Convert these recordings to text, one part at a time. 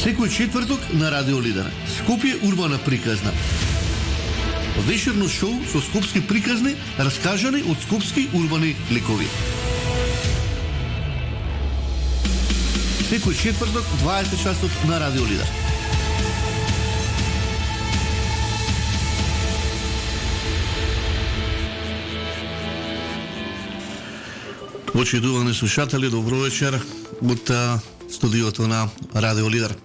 Секој четврток на Радио Лидер. Скопје урбана приказна. Вечерно шоу со скопски приказни, раскажани од скопски урбани ликови. Секој четврток 20 часот на Радио Лидер. Почитувани слушатели, добро вечер од студиото на Радио Лидер.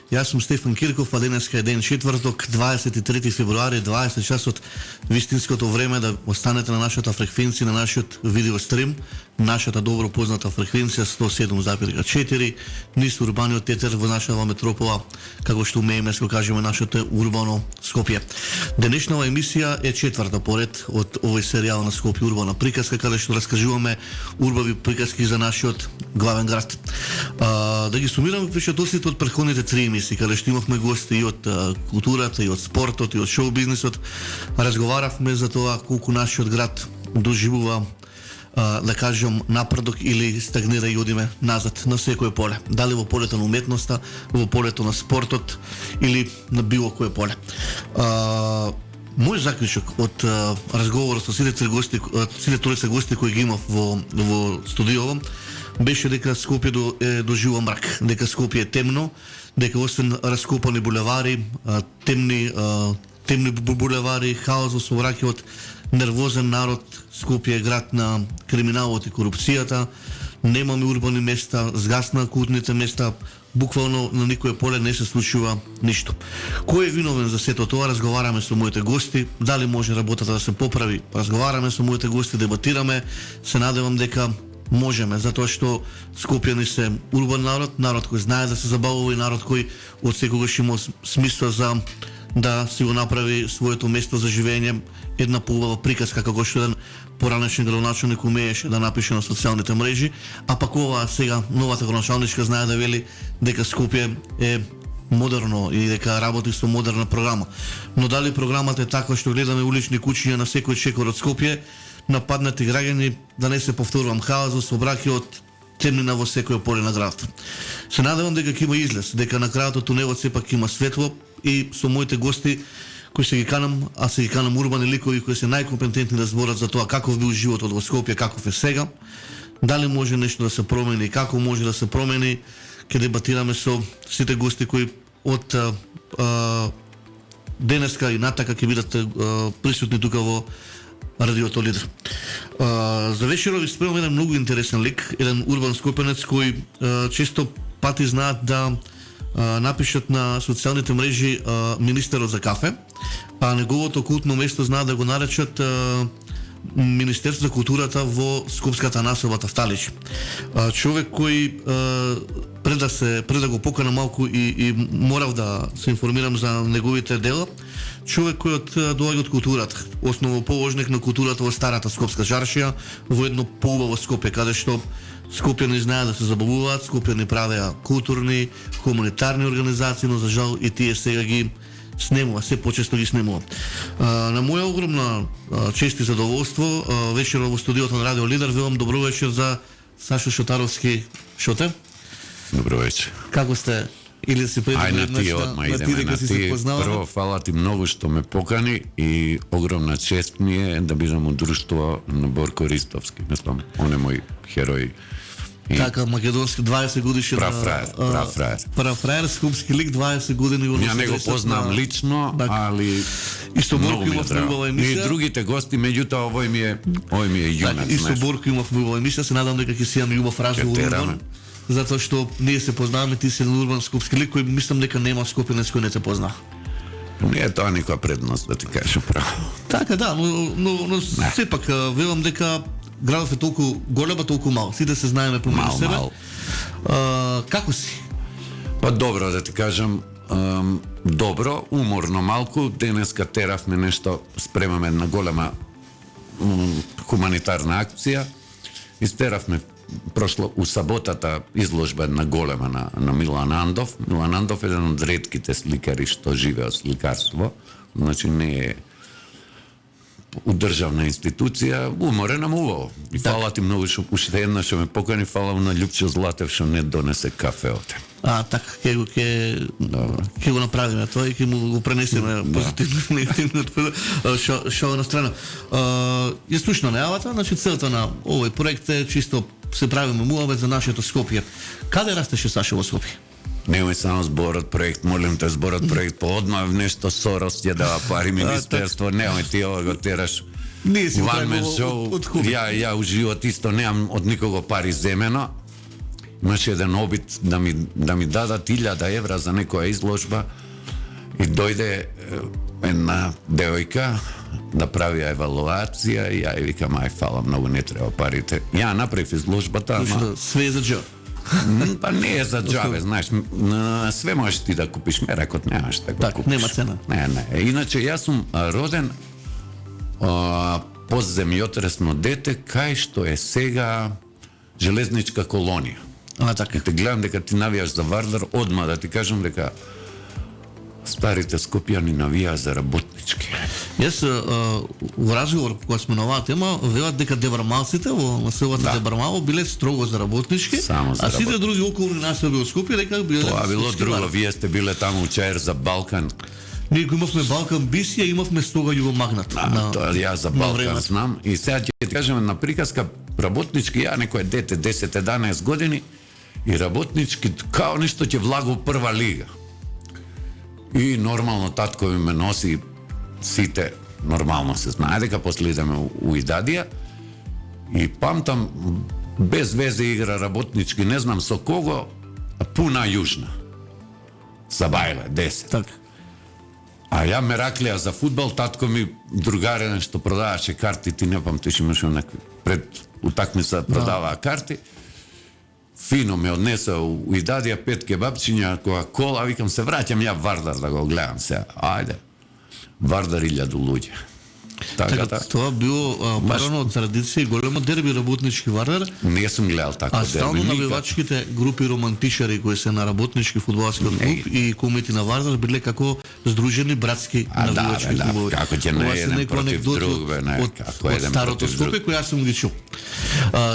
Јас сум Стефан Кирков, а денеска е ден четврток, 23 февруари, 20 часот, вистинското време да останете на нашата фреквенција, на нашиот видеострим, нашата добро позната фреквенција 107,4, низ урбаниот етер во нашава метропола, како што умееме да кажеме нашето урбано Скопје. Денешнава емисија е четврта поред од овој серијал на Скопје урбана приказка, каде што раскажуваме урбави приказки за нашиот главен град. Да ги сумирам впечатлоците од претходните 3 емисии, каде што имавме гости и од културата, и од спортот, и од шоу бизнисот. Разговаравме за тоа колку нашиот град доживува, да кажам, напредок или стагнира и одиме назад на секое поле. Дали во полето на уметноста, во полето на спортот или на било кое поле. Мој заклучок од разговорот со сите тројца гости кои ги имав во студиово беше дека Скопје доживува мрак, дека Скопје е темно, дека освен раскопани булевари, темни булевари, хаос во сообраќајот, нервозен народ, Скопје е град на криминалот и корупцијата, немаме урбани места, згасна култните места, буквално на никое поле не се случува ништо. Кој е виновен за сето тоа? Разговараме со моите гости, дали може работата да се поправи? Разговараме со моите гости, дебатираме, се надевам дека можеме, затоа што Скопјани се урбан народ кој знае да се забавува и народ кој од секогаш има смисла за да си го направи своето место за живење, една поубава приказка како што еден поранешен градоначалник умееше да напише на социјалните мрежи, а пак ова сега новата градоначалничка знае да вели дека Скопје е модерно и дека работи со модерна програма. Но дали програмата е таква што гледаме улични куќиња на секој чекор од Скопје, нападнати граѓани, да не се повторувам, хаос во сообраќајот, темнина во секој поле на градот. Се надевам дека ќе има излез, дека на крајот од тунелот сепак има светло и со моите гости кои се ги канам, а се ги канам урбани ликови кои се најкомпетентни да зборат за тоа каков бил животот во Скопје, каков е сега, дали може нешто да се промени, како може да се промени, ќе дебатираме со сите гости кои од денеска и натака ќе бидат присутни тука во Радиото Лидер. За вечерот ви спремам еден многу интересен лик, еден урбан скопенец кој често пати знаат да напишат на социјалните мрежи министерот за кафе, а неговото култно место знаат да го наречат Министерство за културата во скопската населба Тафталич. Човек кој пред да го покана малку и морав да се информирам за неговите дела, човек кој доаѓа од културата, основоположник на културата во старата скопска чаршија, во едно поубаво Скопје, каде што Скопјани знаат да се забавуваат, Скопјани правеа културни, хуманитарни организации, но за жал и тие сега ги снемува, се почесто ги снемува. На моја огромна чест и задоволство, вечерот во студиото на Радио Лидер велам добро вечер за Сашо Шотаровски. Шоте? Добро вечер. Како сте? Или да си на ти одма идеме на ти. Прво, фала ти многу што ме покани и огромна чест ми е да бидам од друштво на Борко Ристовски. Мислам, он е мој херој. Така, македонски 20 годишен Прав фраер, скопски лик, 20 години. Ја не го познам лично, али и со Борко имав убава емисија. И другите гости, меѓутоа овој ми е јунак. И со Борко имав убава емисија, се надам дека ќе си имаме убав разговор. Затоа што ние се познаваме, ти си еден урбан скопски лик кој мислам дека нема скопјанец кој не те позна. Не е тоа никоја предност, да ти кажам право. Така, да, но сепак велам дека градот е толку голем, толку мал. Сите се знаеме помеѓу себе. Како си? Па добро, да ти кажам, добро, уморно малку. Денеска теравме нешто, спремаме една голема хуманитарна акција. Истеравме прошло у саботата изложба една голема на Милан Андов. Милан Андов е еден од ретките сликари што живее од сликарство. Значи не е у државна институција, уморена му убаво. И фала ти многу што уште една што ме покани, фала на Љупчо Златев што не донесе кафе оте. Така, ќе го направиме тоа и ќе му го пренесеме позитивно негативно шо на страна. Ја слушна најавата, значи целта на овој проект е чисто се правиме муабет за нашето Скопје. Каде растеше Сашо во Скопје? Немој само зборот проект, молим те зборот проект, по одма нешто Сорос ќе дава пари министерство, немој ти ова го тераш. Ние си од хуби. Ја у живот исто немам од никого пари земено. Имаше еден обид да ми дадат 1000 евра за некоја изложба и дојде една девојка да прави евалуација и ја викам, ај фала, многу не треба парите. Ја направив изложбата, ама све за џо. Па не е за џабе, знаеш, све можеш ти да купиш, меракот немаш да го купиш. Нема цена. Не. Иначе јас сум роден постземјотресно дете, кај што е сега железничка колонија. Така. Те гледам дека ти навијаш за Вардар, одма да ти кажам дека старите скопјани навија за работнички. Јас во разговор кога сме на оваа тема велат дека дебармалците во населбата Дебармало биле строго за работнички, а сите други околни населби од Скопје дека биле. Тоа било друго, вие сте биле таму учаер за Балкан. Ние го имавме Балкан Бис, имавме Стога Југомагнат. Тоа ја за Балкан знам и сега ќе ти кажеме на приказка работнички, ја некој дете 10-11 години и работнички као нешто ќе влага во прва лига. И нормално татко ми ме носи сите, нормално се знае дека после идеме у Идадија и памтам без везе игра работнички, не знам со кого, Пуна Јужна. Сабајле, 10. Така. А ја мераклија за фудбал, татко ми другарен што продаваше карти, ти не памтиш, имаше некои пред утакмица продаваа карти. Фино ме однесе у Идадија 5 кебапчиња, кола, викам се враќам ја Вардар да го гледам сега. Ајде. Вардар 1000 луѓе. Така, тоа било барано од традиција и големо дерби работнички Вардар. Не сум гледал тако дерби. А стално навивачките групи романтичари кои се на работнички фудбалскиот клуб и кумити на Вардар биле како здружени братски навивачки клубови. Како ќе не еден против друг, од старото Скопје кој јас сум ги чул.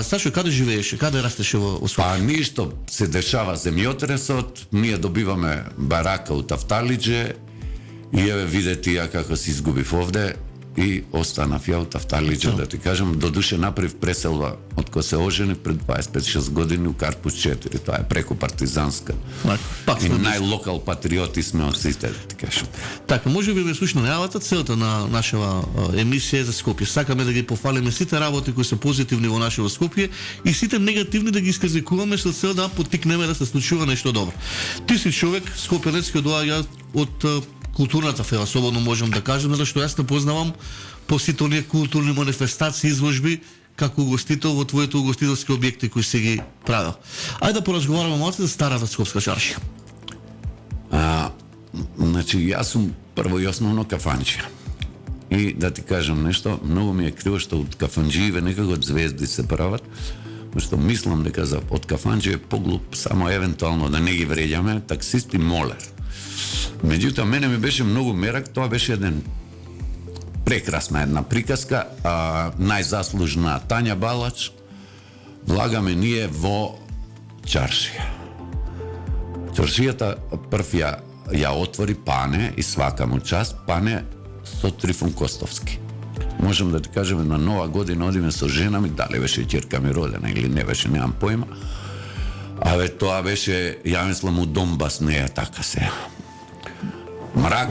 Сашо, каде живееше? Каде растеше во Скопје? Па ништо се дешава земјотресот, ние добиваме барака у Тафталиџе и еве видете ја како се изгубив овде и останав ја у Тафталиџе, да ти кажам, додуше направив преселба од кога се оженив пред 25-6 години у Карпус 4, тоа е преку партизанска. И најлокал патриоти сме од сите, да ти кажам. Така, може би ме слушна најавата, целта на нашава емисија за Скопје. Сакаме да ги пофалиме сите работи кои се позитивни во нашето Скопје и сите негативни да ги исказикуваме со цел да поттикнеме да се случува нешто добро. Ти си човек, скопјанец кој доаѓа од културната фела, слободно можам да кажам, затоа што јас те познавам по сите оние културни манифестации, изложби, како угостител во твоите угостителски објекти кои се ги правил. Ајде да поразговараме малку за старата скопска чаршија. Значи, јас сум прво и основно кафанчија. И да ти кажам нешто, многу ми е криво што од кафанџиеве некако од звезди се прават, што мислам дека од кафанџи е поглуп само евентуално да не ги вреѓаме таксист и молер. Меѓутоа, мене ми беше многу мерак, тоа беше прекрасна една приказка, најзаслужна Тања Балач, влагаме ние во чаршија. Чаршијата прв ја отвори Пане и свака му част, Пане со Трифун Костовски. Можем да ти кажеме, на Нова година одиме со жена ми, дали беше ќерка ми родена или не беше, немам појма. Аве тоа беше, ја мислам, у Донбас не е така се. Мрак,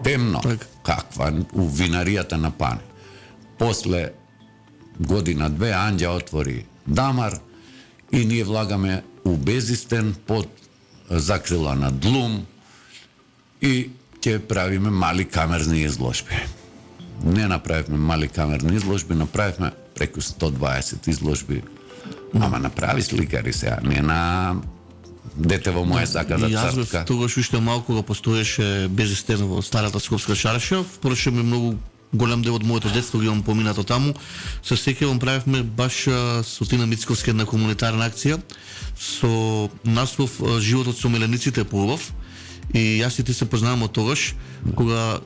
темно, каква, у винаријата на Пане. После година-две Анѓа отвори Дамар и ние влагаме у Безистен под закрила на Длум и ќе правиме мали камерни изложби. Не направивме мали камерни изложби, направивме преку 120 изложби. Ама направи сликари сега, не на дете во моја сака да цртка. Јас тогаш уште малку го постоеше Безистен во старата скопска чаршија, впрочем многу голем дел од моето детство ги имам поминато таму. Се сеќавам, правевме баш со Тина Мицковски една комунитарна акција со наслов Животот со милениците е поубав. И јас и ти се познавам од тогаш, кога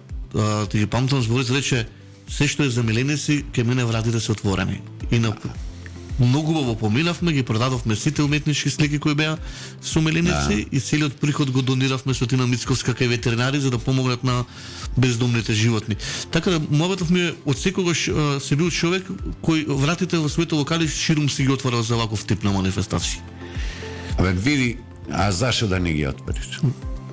ти ги памтам зборите, рече се што е за миленици, ке мине вратите се отворени. И на многу убаво поминавме, ги продадовме сите уметнички слики кои беа со миленици и целиот приход го дониравме со Тина Мицковска кај ветеринари за да помогнат на бездомните животни. Така да мобетов ми е од секогаш се бил човек кој вратите во своите локали ширум си ги отворил за ваков тип на манифестации. Абе види, а зашо да не ги отвориш?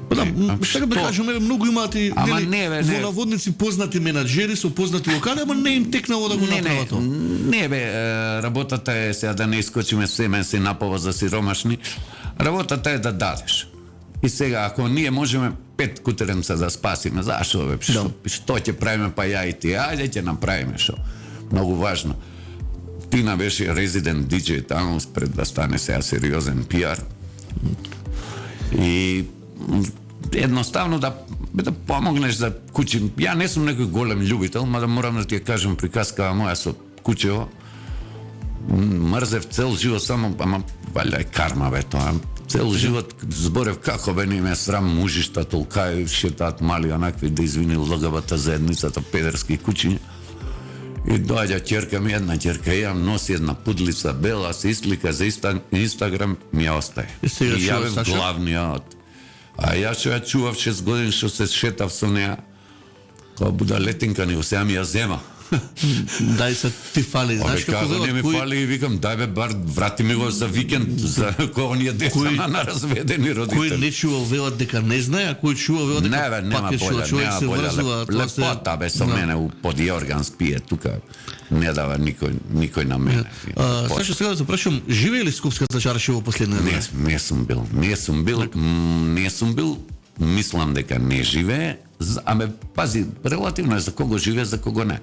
Да, така да кажеме, многу имаат и во наводници познати менаџери со познати локали, ама не им текнало да го направат тоа. Не бе, работата е сега да не искочиме семен си напова за сиромашни. Работата е да дадеш. И сега ако ние можеме 5 кутеренца да спасиме, зашо бе? Што ќе правиме па ја и ти? Ајде ќе направиме што. Многу важно. Тина беше резидент диџеј таму пред да стане сега сериозен пиар. И едноставно да помогнеш за куќи. Ја не сум некој голем љубител, мада морам да ти ја кажем приказкава моја со куќево. Мрзев цел живот само, ама валја е карма бе тоа. Цел живот зборев како бе не ме срам мужишта толкај шетаат мали онакви да извини ЛГБТ заедницата педерски куќи. И доаѓа ќерка ми, една ќерка јам, носи една пудлица бела, сеислика за Инстаграм, ми ја остае. И јавев главниот. А ја што ја чував 6 години што се шетав со неа, кога будалетинка ни сега ми ја зема. Дај се ти фали, знаеш како не ми фали и викам дај бе бар врати ми го за викенд за кога оние деца на разведени родители. Кој не чува велат дека не знае, а кој чува велат дека пак е чува, човек се врзува. Лепота бе со мене под Јорган спие тука. Не дава никој на мене. Сашо, сега да те прашам, живее ли Скопската чаршија во последните години? Не сум бил. Мислам дека не живее. Аме, пази, релативно е за кого живее, за кого не.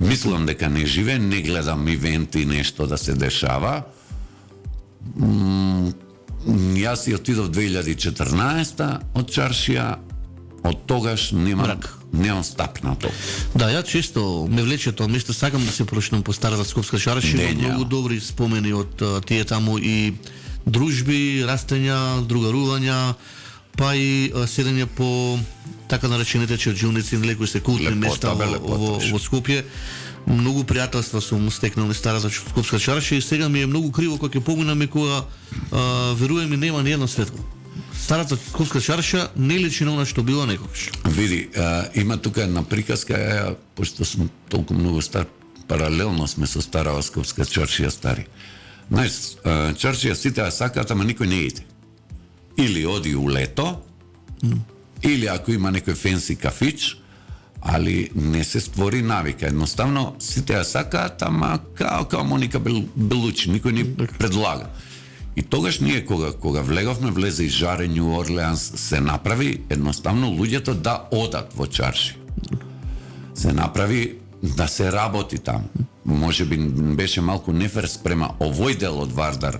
Мислам дека не живее, не гледам ивенти, нешто да се дешава. Јас си отидов 2014 од чаршија, од тогаш немам стапнато. Да, ја често ме влече тоа место, сакам да се прошнам по старата Скопска чаршија, многу добри спомени од тие таму и дружби, растења, другарувања, па и седење по така наречените чарџулници, кои се култни места во Скопје. Многу пријателства сум стекнал на старата Скопска чаршија и сега ми е многу криво кога ќе поминаме кога верувам и нема ни едно светло. Старата Скопска чаршија не личи на она што било некогаш. Види, има тука една приказка, пошто сум толку многу стар, паралелно сме со старава Скопска чаршија стари. Знаеш, чаршија сите ја сакаат, ама никој не иде. Или оди у лето, или ако има некој фенси кафич, али не се створи навика. Едноставно, сите ја сакаат, ама као Моника Белучи, никој не предлага. И тогаш ние, кога влезе и Жаре, Нью Орлеанс, се направи, едноставно, луѓето да одат во чарши. Се направи да се работи таму. Може би беше малку нефер спрема овој дел од Вардар.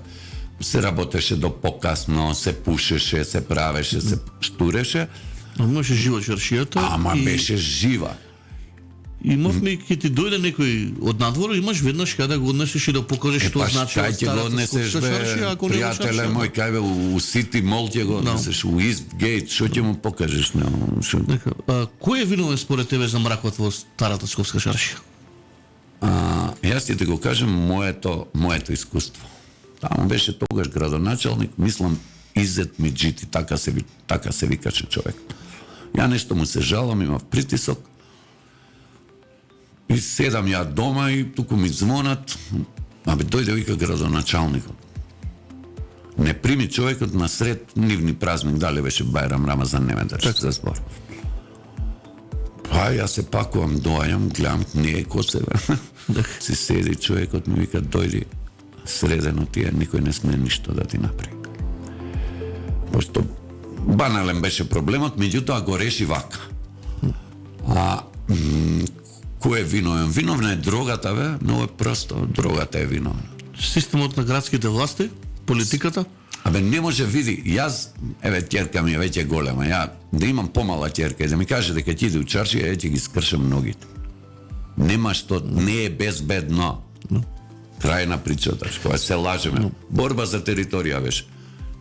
Се работеше до покасно, се пушеше, се правеше, се штуреше. Имаше жива чаршијата. Ама беше жива. Имавме, ке ти дојде некој од надвору, имаш веднаш кај да го однесеш и да покажеш што значи од старата Скопска чаршија, ако не имаш пријателе мој, кај бе у Сити Мол ќе го однесеш, у Истгейт, што ќе му покажеш? Кој е виновен според тебе за мракот во старата Скопска чаршија? Јас ќе ти го кажем моето искуство. Таму беше тогаш градоначалник, мислам Изет Миџити, така се викаше човек. Ја нешто му се жалам, имав притисок. И седам ја дома и туку ми звонат, дојде вика градоначалникот. Не прими човекот на сред нивни празник, дали беше Бајрам Рамазан, не ме држи за збор. Па јас се пакувам, доаѓам, гледам, не е ко се бе. Си седи човекот, ми вика, дојди средено тие, никој не сме ништо да ти направи. Пошто банален беше проблемот, меѓутоа го реши вака. Кој е виновен? Виновна е дрогата, бе, но е просто, дрогата е виновна. Системот на градските власти, политиката? Не може, види, јас, ќерка ми е веќе голема, ја да имам помала ќерка и да ми каже дека ќе иде у чаршија, ќе ги скршам ногите. Нема што, не е безбедно. Крај на причата, што се лажеме. Борба за територија беше.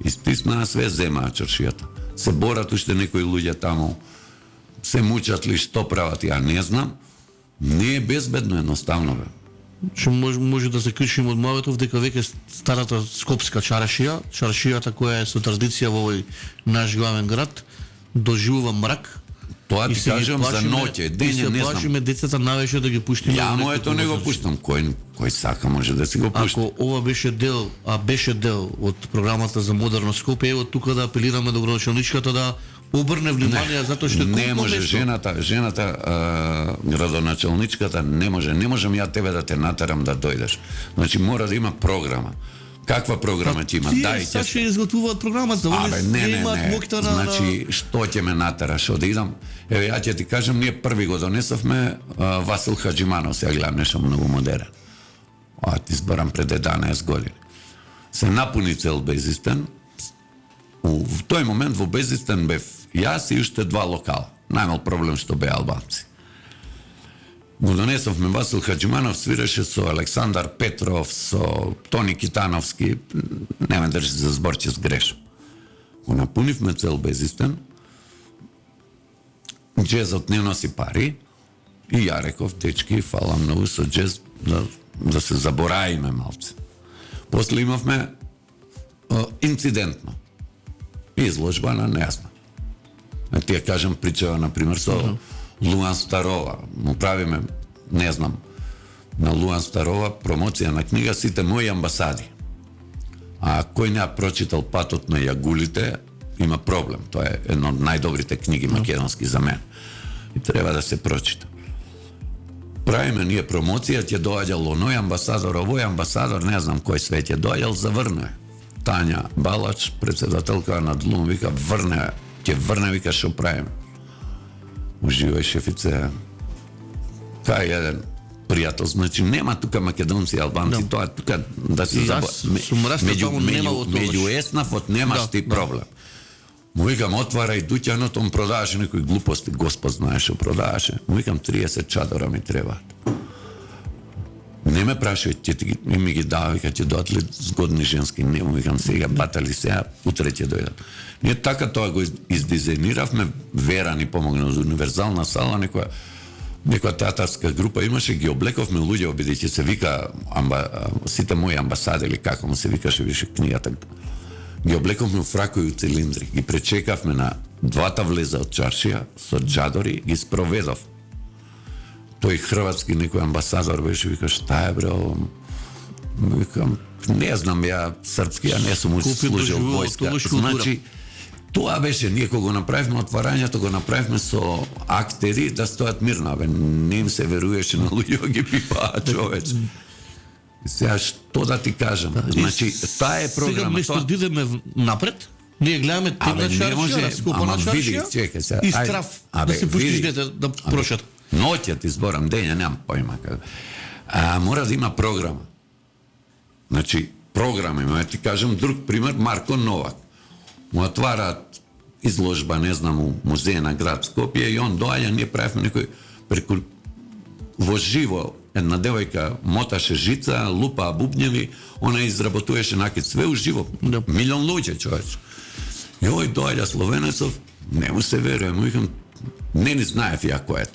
И стиснаа све, земаа чаршијата. Се борат уште некои луѓе таму. Се мучат ли, што прават, ја не знам. Не е безбедно едноставно, бе. Што може да се кришим од мојотов дека веќе старата скопска чаршијата која е со традиција во овој наш главен град, доживува мрак. Тоа ти кажам за ноќе, дење не знам. Плашиме децата навечер да ги пуштиме. Ја моето не го пуштам, кој сака може да си го пушти. Ако ова беше дел од програмата за модерно Скопје, ево тука да апелираме до градоначалничката да обрне внимание затоа што не може жената градоначалничката не можам ја тебе да те натерам да дојдеш. Значи мора да има програма. Каква програма ќе има? Дај, ќе изготвуваат програмата, не. Значи што ќе ме натераш да идам? Еве ја ќе ти кажам, ние први го донесовме Васил Хаџиманов, сега гледам нешто многу модерен. Ти избарам пред 11 години. Се напуни цел Безистен. В тој момент во Безистен бев јас и уште 2 локала. Најмал проблем што беа албанци. Го донесовме Васил Хаџиманов, свиреше со Александар Петров, со Тони Китановски, не ме држи за збор, ќе сгрешам. Го напунивме цел Безистен, джезот не носи пари, и ја реков, дечки, фала многу со джез, да се забораиме малце. После имавме инцидентно изложба на нејасна. Ти ја кажам причава, например, со Луан Старова, му правиме, не знам, на Луан Старова промоција на книга Сите мои амбасади. А кој не ја прочитал Патот на јагулите, има проблем. Тоа е една од најдобрите книги македонски за мен. И треба да се прочита. Правиме ние промоција, ќе доаѓал оној амбасадор, овој амбасадор, не знам кој све ќе доаѓал, заврне. Тања Балач, председателка на ДЛУМ, вика, ќе врне, вика, што правиме. Уживај шефице, кај еден пријател, значи нема тука македонци и албанци, тоа тука да се меѓу еснафот немаш ти проблем. Му викам, отварај дуќанот, он продаваше некои глупости, Господ знае што продаваше. Му викам, 30 чадора ми требаат. Не ме прашај, ми ги дава, вика, ќе дојдат ли згодни женски? Не, му викам, сега батали сега, утре ќе дојдат. Ние така тоа го издизајниравме, Вера ни помогна за универзална сала, некоја театарска група имаше, ги облековме луѓе, бидејќи се вика Сите мои амбасади, или како му се викаше више книгата. Ги облековме у фракови у цилиндри, ги пречекавме на 2 влеза од чаршија, со джадори, ги спроведов. Тој хрватски некој амбасадор беше, вика, шта е бре, викам, не знам, ја српски, ја не сум служил војска. Значи, тоа беше, ние кога го направивме отварањето, го направивме со актери да стојат мирно, не им се веруеше на луѓе, ги пипаа човеч. Сега, што да ти кажам? Значи, таа е програма. Сега, место идеме напред, ние гледаме тегна чаршија, скупана чаршија, и страф, да се пушти дете да прошат. Ноќът изборам, дења, немам појма. Мора да има програма. Значи, програма има. Ти кажам друг пример, Марко Новак. Му отвараат изложба, не знам, у музеј на град Скопје и он доаѓа, ние правихме некој преку во живо, една девојка моташе жица, лупа бубњеви, она изработуваше накид све уживо. Милион луѓе, човеч. И овој доаѓа Словенецов, не му се веруе, му викам, не ни знаев ја кој е.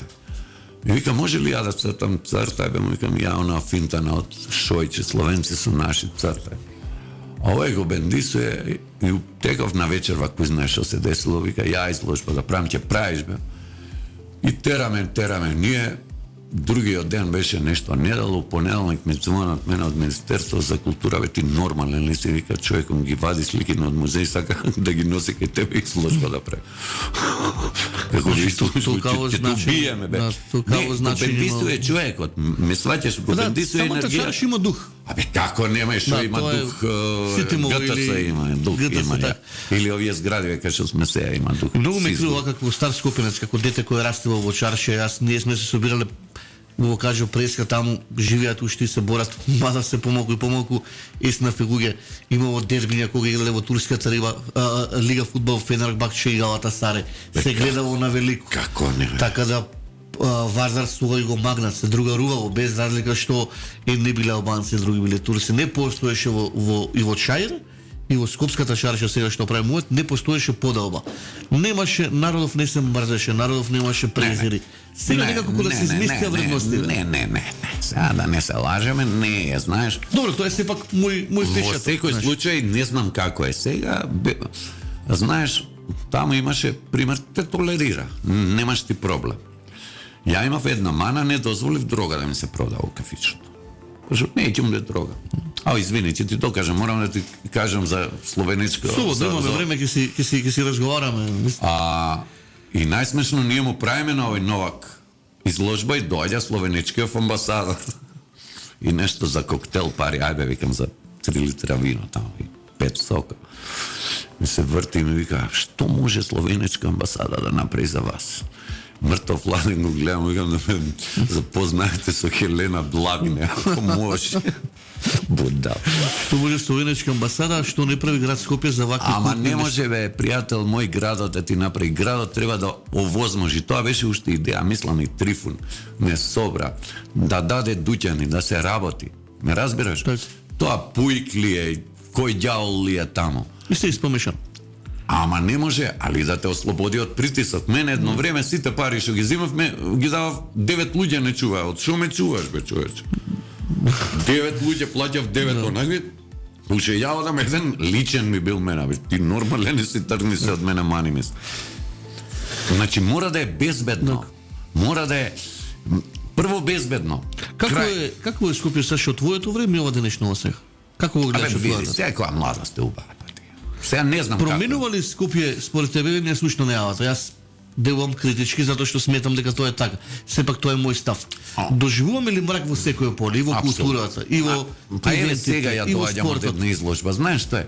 И викам, може ли ја да цртам цртај, му викам, ја она финтана од Шојче, словенци су наши цртај. А овој го бендисуе и теков на вечер, вако знаеш што се десило, вика, ја изложба да правим, ќе правиш, бе. И тераме, ние другиот ден беше нешто недало, понеделник ми звонат мене од Министерство за култура, бе, ти нормален ли си, вика, човеком ги вади слики од музеј, сака да ги носи кај тебе изложба да прави. Како ќе те убиеме, бе. Не, го бендисуе човекот, ме сваќаш, го бендисуе енергија. Самата чарш има дух. Абе, како нема, што има дух, ГТЦ има дух, или овие згради, кај што сме сега има дух. Многу ме крива како стар скопинец, како дете кој растело во чаршија, ние сме се собирале во кажа преска, таму живеат уште и се борат, мада се помалку есна фигуѓе. Имало дербиња кога играле во турската лига фудбал Фенербахче и Галатасарај. Се гледало на велико. Како не? Така да Вардар свој го магнат, се другарувало, без разлика што не биле албанци, други биле турци. Не постоеше и во Чаир, и во Скопската шарша сега што прави мојот, не постоеше поделба. Немаше, народов не се мрзеше, народов немаше презири. Сега некако кога се изместија вредности. Не. Сега да не се лажеме, не, знаеш. Добро, тоа е сепак мој Во печат. секој случај, не знам како е сега, знаеш, таму имаше, пример, те толерира, немаш ти проблем. Ја имав една мана, не дозволив дрога да ми се продава у кафичето. Кажу, не ќам да дрога. Извини, ќе ти докажам, морам да ти кажам за словеничко. Слободно, имаме време, ќе си разговараме. И најсмешно, ние му правиме на овој Новак изложба и доаѓа словеничкиот амбасадор. И нешто за коктел пари, ајде, викам, за 3 литра вино таму и 5 сока. Ми се врти и ми вика, што може словеничка амбасада да направи за вас? Мртов ладен го гледам, викам да ме запознаете со Хелена Благне, ако може. Будал. Што може словеничка амбасада, што не прави град Скопје за вакви Ама културни не места? може, бе, пријател, мој градот да ти направи. Градот треба да овозможи. Тоа беше уште идеја, мислам и Трифун. Не собра. Да даде дуќани, да се работи. Ме разбираш? Так. Тоа пуик ли е, кој ѓавол ли е таму. И се испомешан. Ама не може, али да те ослободи од притисок. Мене едно време сите пари што ги земавме, ги давав 9 луѓе не чуваат. Од шо ме чуваш, бе, човече? 9 луѓе плаќав 9 онаги. Пуше ја одам еден личен ми бил мене, бе. Ти нормален си, тргни се од мене, мани ми се. Значи мора да е безбедно. Мора да е прво безбедно. Како е Скопје са што твоето време и ова денешно сега? Како го гледаш Абе, види, тоа? секоја младост е убава. Сега не знам како. Променува ли Скопје според тебе? Не слушно неавата. Јас делувам критички затоа што сметам дека тоа е така. Сепак тоа е мој став. Доживуваме ли мрак во секој поле, и во културата, и во еве сега ја и во доаѓам од спортот? една изложба. Знаеш што е?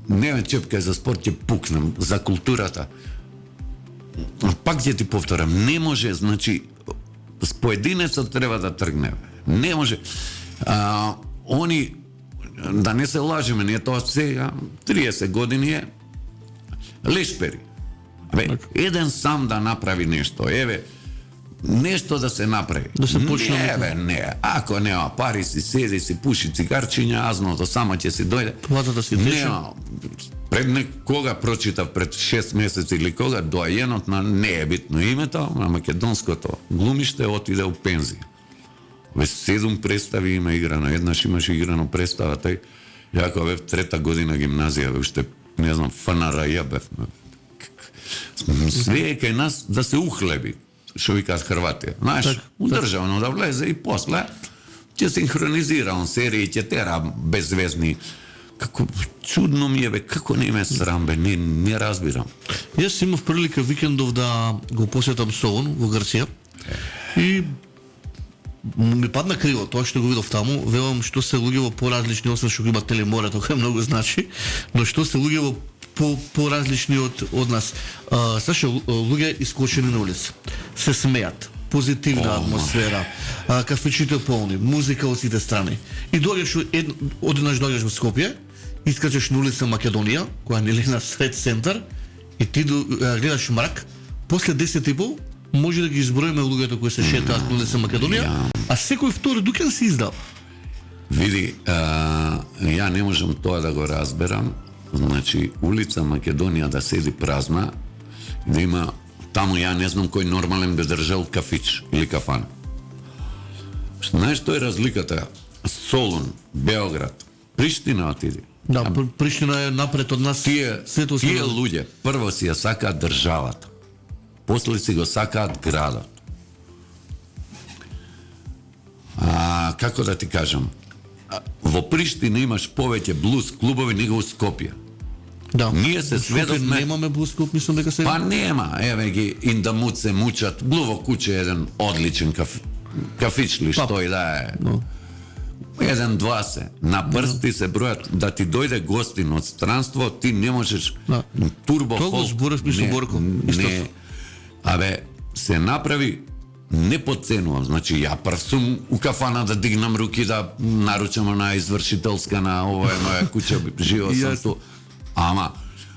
Не ме чепкај за спорт, ќе пукнем за културата. Пак ќе ти повторам, не може, значи, с поединецот треба да тргне. Не може. Они, да не се лажеме, не тоа сега, 30 години е лешпери. Еден сам да направи нешто, еве, нешто да се направи. Да се почне. Не. Ако нема пари, си седи, си пуши цигарчиња, азното сама ќе си дојде. Платата си тече. Пред кога прочитав пред 6 месеци или кога доајенот на не е битно името на македонското глумиште отиде у пензија. Ве 7 представи има играно, еднаш имаше играно представа тај. Ја кога бев 3-та година гимназија, бе уште не знам ФНР ја бев. Све е кај нас да се ухлеби, што викаат Хрватија. Знаеш, удржавано да влезе и после ќе синхронизира он серии, ќе тера беззвездни. Како чудно ми е, бе, како не ме срам, бе, не разбирам. Јас имав прилика викендов да го посетам Солун во Грција и ми падна криво тоа што го видов таму. Велам што се луѓе во поразлични, освен што го имат телеморе, тоа многу значи, но што се луѓе во поразлични од нас. Саша, луѓе искочени на улица, се смеат, позитивна атмосфера, кафечите полни, музика од сите страни. И доаѓаш одеднаш доаѓаш во Скопје, искачеш на улица Македонија, која нели на сред центар, и ти гледаш мрак, после 10:30 може да ги изброиме луѓето кои се шетаат на улица Македонија, а секој втори дуќан се издава. Види, ја не можам тоа да го разберам. Значи, улица Македонија да седи празна, да има таму, ја не знам кој нормален би држал кафич или кафан. Знаеш што е разликата? Солун, Београд, Приштина отиди. Да, Приштина е напред од нас. Тие луѓе прво си ја сакаат државата, после си го сакаат градот. Како да ти кажам, во Приштина имаш повеќе блуз клубови него во Скопје. Да. Ние се сведовме. Немаме блуз клуб, мислам дека се. Па нема, еве ги Индамут се мучат, глуво куќе еден одличен кафич ли што и да е. Еден, два се. На прсти се бројат, да ти дојде гостин од странство, ти не можеш турбо фолк. Тоа го зборев мислам Борко. Не. Абе, се направи, не подценувам. Значи, ја прв сум у кафана да дигнам руки, да наручам на извршителска на ова е моја куќа, живо сам ту. Ама,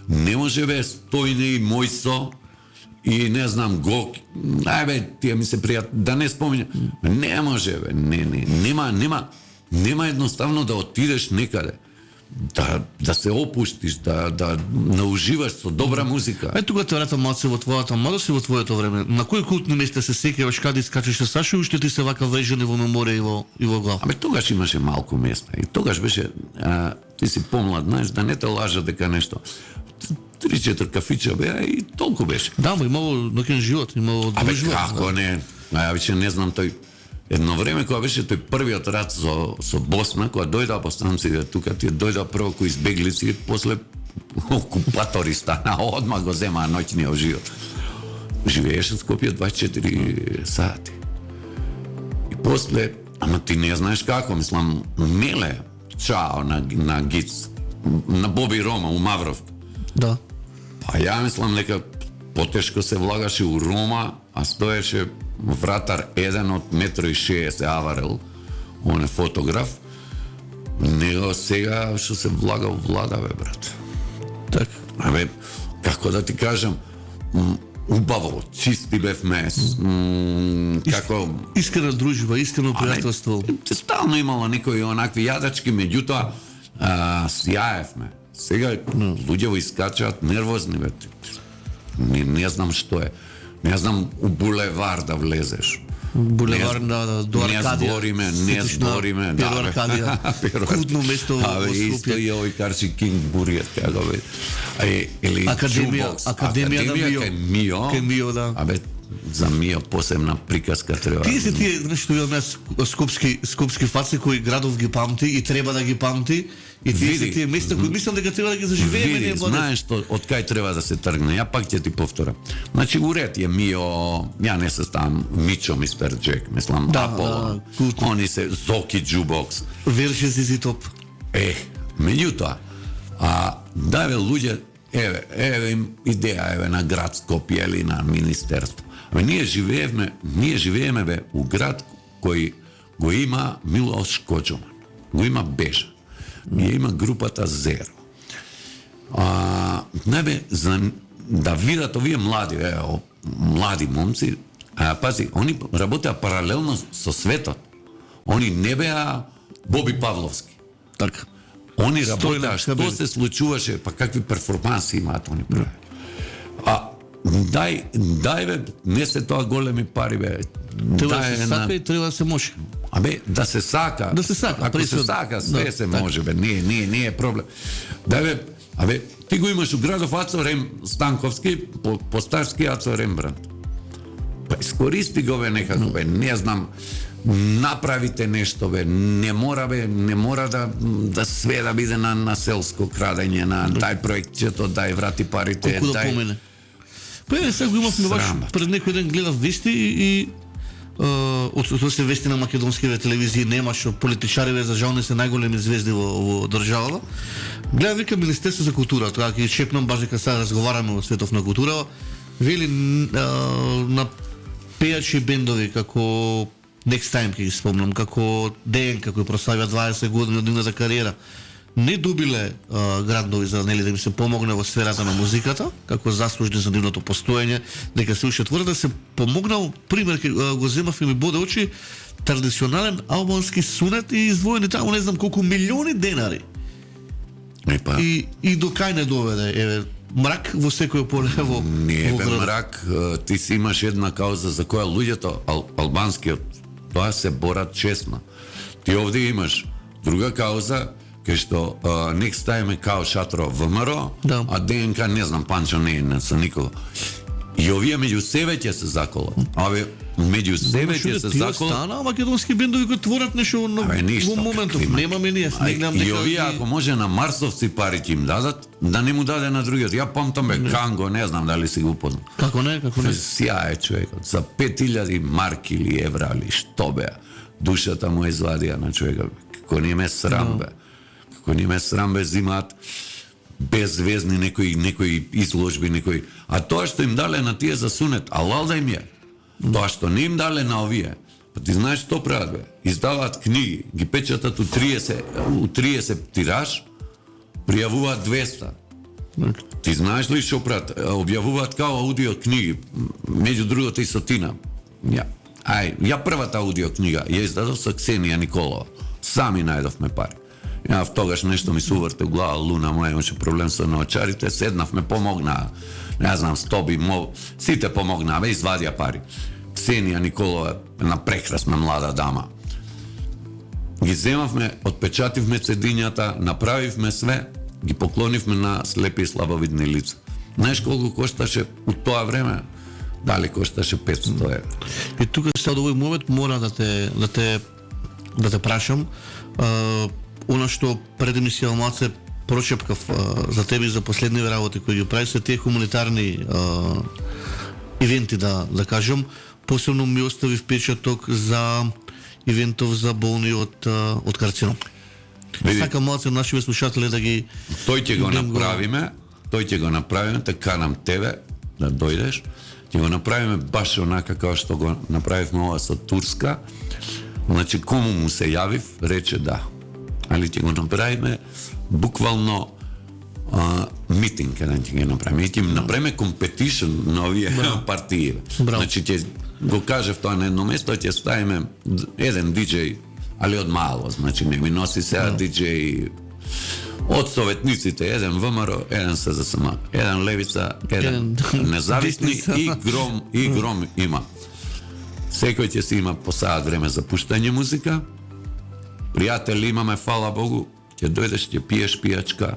не може бе Стојне и Мојсо и не знам Гок, ајбе, тие ми се пријат, да не споминја. Не може бе, нема едноставно да отидеш некаде. да се опуштиш, да науживаш со добра музика. Тука те вратам малце во твојата младост и во твоето време. На кои култни места се сеќаваш, каде искачеше Сашо, уште ти се вака врежани во меморија и во глава? Тогаш имаше малку места. И тогаш беше, ти си помлад, знаеш, да не те лажа дека нешто. 3-4 кафича беа и толку беше. Да, имало ноќен живот, имало Абе, живот. како не? Ја веќе не знам тој. Едно време кога беше тој првиот рат со Босна, кога дојдоа боснанците тука, тие дојдоа прво кои избеглици, после окупатори стана, одма го земаа ноќниот живот. Живееше в Скопје 24 сати. И после, ама ти не знаеш како, мислам, Меле чао на Гиц, на Боби Рома у Мавров. Да. Па ја мислам дека потешко се влагаше у Рома, а стоеше вратар еден од 1,60 м Аварел, он е фотограф. Него сега што се влага у влада, бе, брат. Так. Абе, како да ти кажам, убаво, чисти бевме, како... Искрена дружба, искрено пријателство. Стално имало некои онакви јадачки, меѓутоа, сјаевме. Сега луѓе во искачаат нервозни, бе. Не знам што е. Не знам у булевар да влезеш. Булевар до Аркадија. Не збориме. Перо Аркадија. Култно место во Скопје. Исто и овој Карси Кинг Бургер, како бе. Или Академија кај Мио. Кај Мио, да. Абе, за Мио посебна приказка треба. Тие се тие, знаеш, што имаме скопски фаци кои градов ги памти и треба да ги памти. И тие се тие места кои мислам дека треба да ги заживееме. Види, знаеш што, од кај треба да се тргне. Ја пак ќе ти повторам. Значи, уред е Мио, ја не се ставам Мичо, мистер Джек, мислам, Аполо. Они се Зоки Джубокс. Верше Зизи Топ. Меѓутоа, даве луѓе, еве им идеја, на град Скопје или на министерство. Ние живееме бе у град кој го има Милош Коџоман, го има Бежа, ја има групата Зеро. Да видат овие млади момци, пази, они работеа паралелно со светот. Они не беа Боби Павловски. Така. Они работеа, што се случуваше, па какви перформанси имаат они прави. Дај бе, не се тоа големи пари бе. Треба да се сака и треба да се може. Абе, да се сака. Да се сака. Ако се сака, све се може бе. Не е проблем. Дај бе, абе, ти го имаш у градов Ацо Станковски, по Старски Ацо Рембрандт. Па искористи го бе некако бе, не знам, направите нешто бе, не мора да све да биде на селско крадење, на дај проектчето, дај врати парите, колку да помене. Па сега го имавме баш пред некој ден гледав вести и од тоа се вести на македонските телевизии нема што политичариве за жал не се најголеми звезди во државата. Гледам вика Министерство за култура, тоа ќе шепнам баш дека сега разговараме во светов на култура, вели на пејачи бендови како Next Time ќе ги спомнам, како ДНК кој прославија 20 години од нивната кариера, не добиле грантови за да им се помогне во сферата на музиката, како заслужни за нивното постоење, дека се уште тврде да се помогнал, пример го земав и ми боде очи, традиционален албански сунет и издвоени таму не знам колку милиони денари. И до кај не доведе, еве, мрак во секој поле во не бе мрак, ти си имаш една кауза за која луѓето албанскиот тоа се борат честно. Ти овде имаш друга кауза кај што Next Time е као шатро ВМРО, а ДНК не знам, Панчо не е со никого. И овие меѓу себе ќе се заколат. Меѓу себе ќе се заколат. Стана македонски бендови кои творат нешто во моментов. Немаме ние, снегнам дека. И овие ако може на марсовци пари ќе им дадат, да не му даде на другиот. Ја памтам бе Канго, не знам дали си го упознал. Како не? Сјае човекот. За 5000 марки или евра или што беа. Душата му извадија на човекот. Како не ме срам бе. Како не ме срам бе зимаат безвезни некои изложби, некои. А тоа што им дале на тие за сунет, алал да им е. Тоа што не им дале на овие. Па ти знаеш што прават бе? Издаваат книги, ги печатат у 30 тираж, пријавуваат 200. Ти знаеш ли што прават? Објавуваат као аудио книги, меѓу другото и со Тина. Ја првата аудио книга ја издадов со Ксенија Николова. Сами најдовме пари. Ја тогаш нешто ми се уврте у глава, Луна моја имаше проблем со наочарите, седнавме, помогнаа. Не знам, Стоби, сите помогнаа, извадија пари. Ксенија Николова, една прекрасна млада дама. Ги земавме, отпечативме цедињата, направивме све, ги поклонивме на слепи и слабовидни лица. Знаеш колку кошташе у тоа време? Дали кошташе 500 евра. И тука се од овој момент мора да те прашам, она што пред емисија малце прочепкав за тебе и за последниве работи кои ги прави, се тие хуманитарни ивенти, да кажам. Посебно ми остави впечаток за ивентов за болни од карцином. Сакам малце нашите слушатели да ги... Тој ќе го направиме, така нам тебе да дојдеш, ќе го направиме баш онака како што го направивме ова со Турска. Значи, кому му се јавив, рече да. Али ќе го направиме буквално митинг, еден ќе го направиме. И ќе направиме компетишн на овие партии. Значи, ќе го кажев тоа на едно место, ќе ставиме еден диџеј, али од мало, значи не ми носи сега диџеј од советниците, еден ВМРО, еден СЗСМ, еден Левица, еден независни и гром има. Секој ќе си има по саат време за пуштање музика. Пријатели имаме, фала Богу, ќе дојдеш, ќе пиеш пијачка.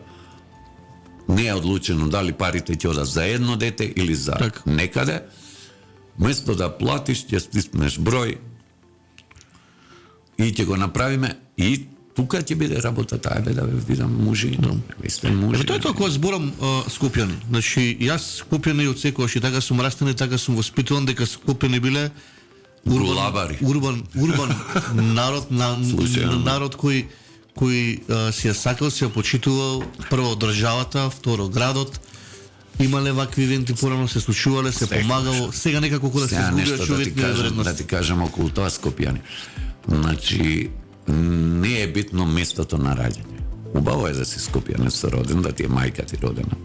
Не е одлучено дали парите ќе одат за едно дете или за некаде. Место да платиш, ќе стиснеш број и ќе го направиме. И тука ќе биде работата, ајде да ве видам мужи. Тоа е тоа кога зборам Скопјани. Значи, јас Скопјани од секогаш и така сум растен и така сум воспитуван дека Скопјани биле урбан народ, народ кој си ја сакал, си ја почитувал прво државата, второ градот. Имале вакви ивенти порано, се случувале, се помагало. Сега некако кога се изгубија човечни вредности. Да ти кажам околу тоа Скопјани. Значи, не е битно местото на раѓање. Убаво е да си Скопјанец роден, да ти е мајка ти родена.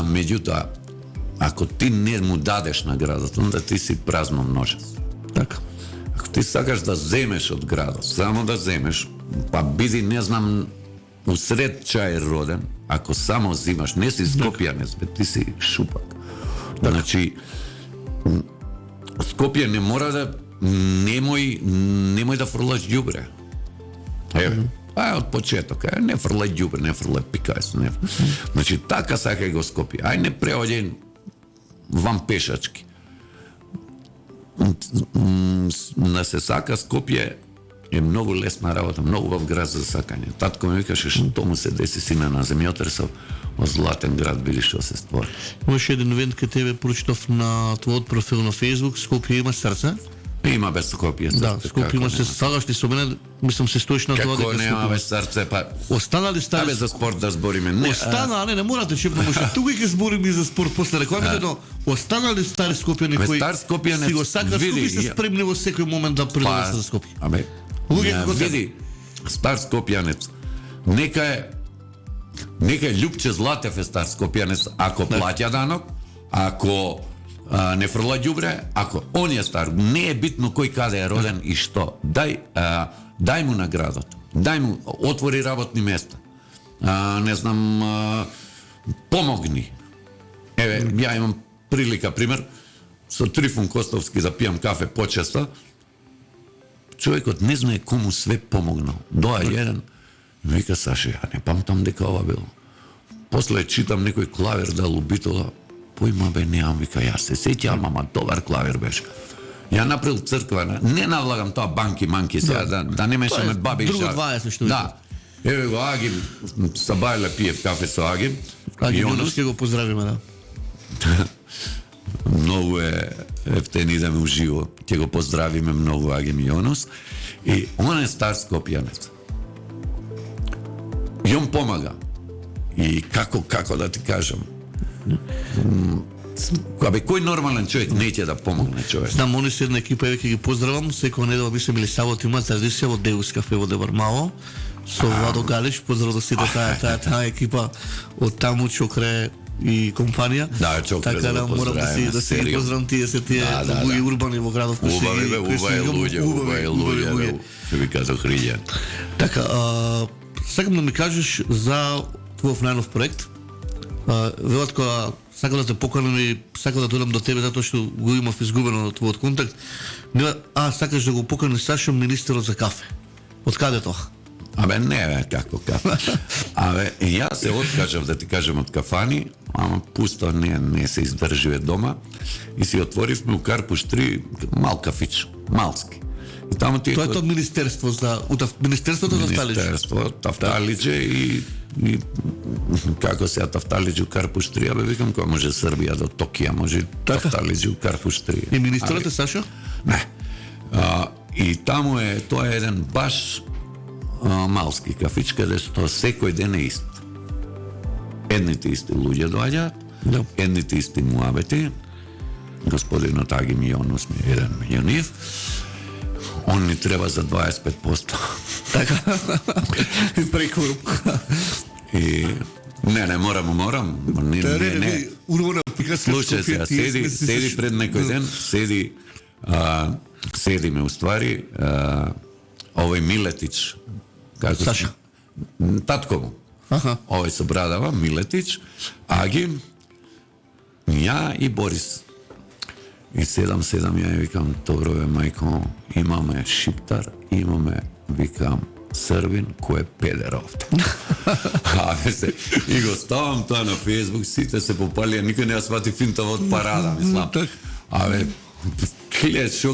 Меѓутоа, ако ти не му дадеш на градот, onda ти си празно множец. Така. Ако ти сакаш да земеш од градот, само да земеш, па биди, не знам, усред чај роден, ако само зимаш, не си Скопјанец, ти си шупак. Значи, Скопје не мора да немој да фрлаш ѓубре. Еве, од почеток, не фрлај ѓубре, не фрлај пикајс, не. Значи, така сакај го Скопје. Ај не преоѓај ван пешачки. Да се сака Скопје е многу лесна работа, многу во град за сакање. Татко ми викаше што му се деси сина на земјотресот, во Златен град види што се створи. Имаше еден ивент кај тебе прочитав на твојот профил на Facebook, Скопје има срце. Има без Скопје срце. Да, Скопје има се сагаш ли со мене, мислам се стоиш на тоа дека Скопје. Како нема без срце, па останали стари. Абе за спорт да збориме. Не морате чепнемо што тука ќе збориме и за спорт после рекламите, но останали стари Скопјани кои си го сакаш, кои се спремни во секој момент да придонесат за Скопје. Абе, види, стар Скопјанец, нека е Љупче Златев е стар Скопјанец, ако плаќа данок, ако не фрла ѓубре, ако он е стар, не е битно кој каде е роден и што. Дај му на градот, дај му, отвори работни места, не знам, помогни. Еве, ја имам прилика, пример, со Трифун Костовски да пијам кафе почесто, човекот не знае кому све помогнал. Доа еден, вика Саше, ја не памтам дека ова било. После читам некој клавир да лубитола, појма бе, неам, вика, ја се сеќавам, ама добар клавир беше. Ја направил црква, не навлагам тоа банки-манки сега, да не мешаме баби и шави. Друго 20 што да. Еве го Агим, са бајле пиев кафе со Агим. Агим Јонус, ќе го поздравиме, да. Многу е ефтен, идеме уживо. Ќе го поздравиме многу Агим Јонус. И он е стар Скопјанец. И он помага. И како да ти кажам, кој нормален човек неќе да помогне човек? Знам, они се една екипа, ќе ги поздравам, секоја недела би се били саботи, има традиција во Деус кафе во Дебармао, со Владо Галич, поздрав до сите таа екипа од таму чокре и компанија. Да, чокре така да го морам да поздравиме, се ги сериозно. поздравам тие се тие Да, луѓе урбани во градов кои Убави бе, кои убави луѓе, ќе ви кажа Хриѓан. Така, сакам да ми кажеш за твојов најнов проект. Велат кога сакам да те поканам и сакам да дојдам до тебе затоа што го имав изгубено твојот контакт. Сакаш да го поканиш Сашо, министерот за кафе. Од каде тоа? Абе, не, бе, како кафе. Абе, јас се откажав, да ти кажем, од кафани, ама пусто не се издрживе дома и си отворивме у Карпуш 3 мал кафич, малски. И таму тие Тоа е тоа министерство за министерството за Тафталиџе. Министерство Тафталиџе и како се Тафталиџе у Карпуш 3, абе викам кој може Србија до Токија, може Тафталиџе у Карпуш 3. И министерот е Сашо? Не. И таму е, тоа е еден баш малски кафич, каде што секој ден е ист. Едните исти луѓе доаѓаат, едните исти муабети, господинот Аги Мионус ми е еден меѓу нив, он ни треба за 25%. Така. И прекуруп. И не, морам. Не. Урона приказка. Слушај се, седи пред некој ден, седиме уствари, овој Милетич, како Саша. Татко му. Аха. Овој со брадава, Милетич, Аги, ја и Борис. И седам ја и викам, добро бе, мајко, имаме шиптар, имаме, викам, Србин кој е педер овде. Абе се, и го ставам тоа на Фейсбук, сите се попалија, никој не ја свати финтава од парада, мислам. Абе,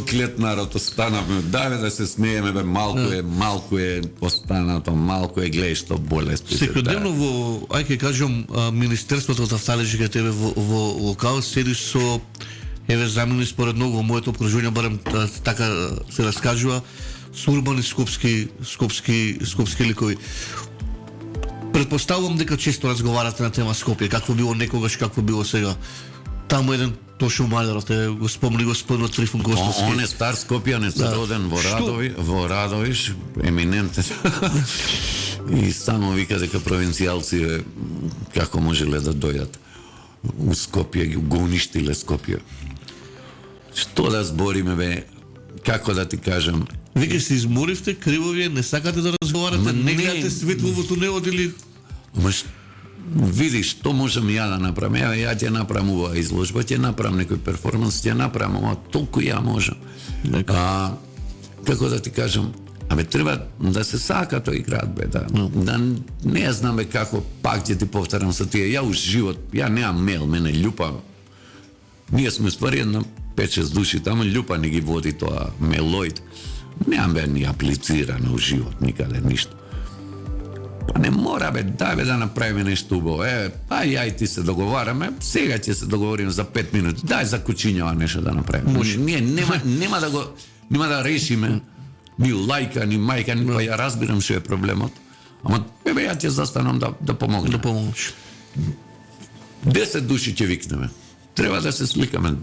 клет народ останавме, даве да се смееме, бе, малку е останато, малку е, глеј што болести. Секојдневно во, ајде кажам, министерството од Тафталиџе кај тебе во локал седиш со еве замени според многу во моето окружување, барем така се раскажува, со урбани скопски ликови. Предпоставувам дека често разговарате на тема Скопје, какво било некогаш, какво било сега. Таму еден Тошо Мајлерот, го спомни господинот Трифун Костовски. Он е стар Скопјанец, роден во Радовиш, еминентен. И само вика дека провинцијалци како можеле да дојат у Скопје, го уништиле Скопје. Што да збориме, бе, како да ти кажам? Вика се изморивте, криво вие, не сакате да разговарате, не гледате светло во тунелот или... Види што можам ја да направам. Ја ќе направам оваа изложба, ќе направам некој перформанс, ќе направам ова, толку ја можам. Како да ти кажам, треба да се сака тој град, бе, да не знам бе како, пак ќе ти повторам со тие, ја у живот, ја немам мејл, мене љупа. Ние сме ствари една 5-6 души, тамо љупа не ги води тоа мейлоид. Немам бе ни аплицирано у живот, никаде ништо. Па не мора бе, дај бе да направиме нешто убаво. Ја и ти се договараме, сега ќе се договориме за 5 минути. Дај за кучињава нешто да направиме. Ние нема да решиме ни лајка, ни мајка, ни па ја разбирам што е проблемот. Ама ја ќе застанам да помогнем. Да помогнеш. 10 души ќе викнеме. Треба да се сликаме,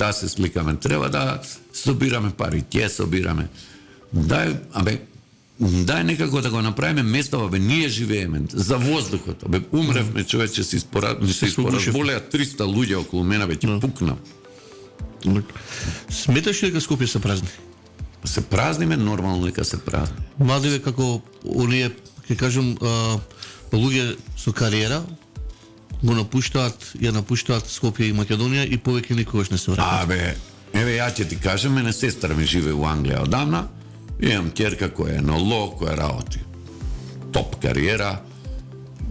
треба да собираме пари, ќе собираме. Дај некако да го направиме место, ние живееме, за воздухот, умревме, човече се испоразболеа 300 луѓе околу мене, ќе пукна. Сметаш ли дека Скопје се празни? Се празниме, нормално дека се празни. Младиве како оние, ќе кажам, луѓе со кариера, ја напуштаат Скопје и Македонија и повеќе никогаш не се враќаат. Ја ќе ти кажам, мене сестра ми живее во Англија одамна, имам ќерка која е нолог, која работи топ кариера,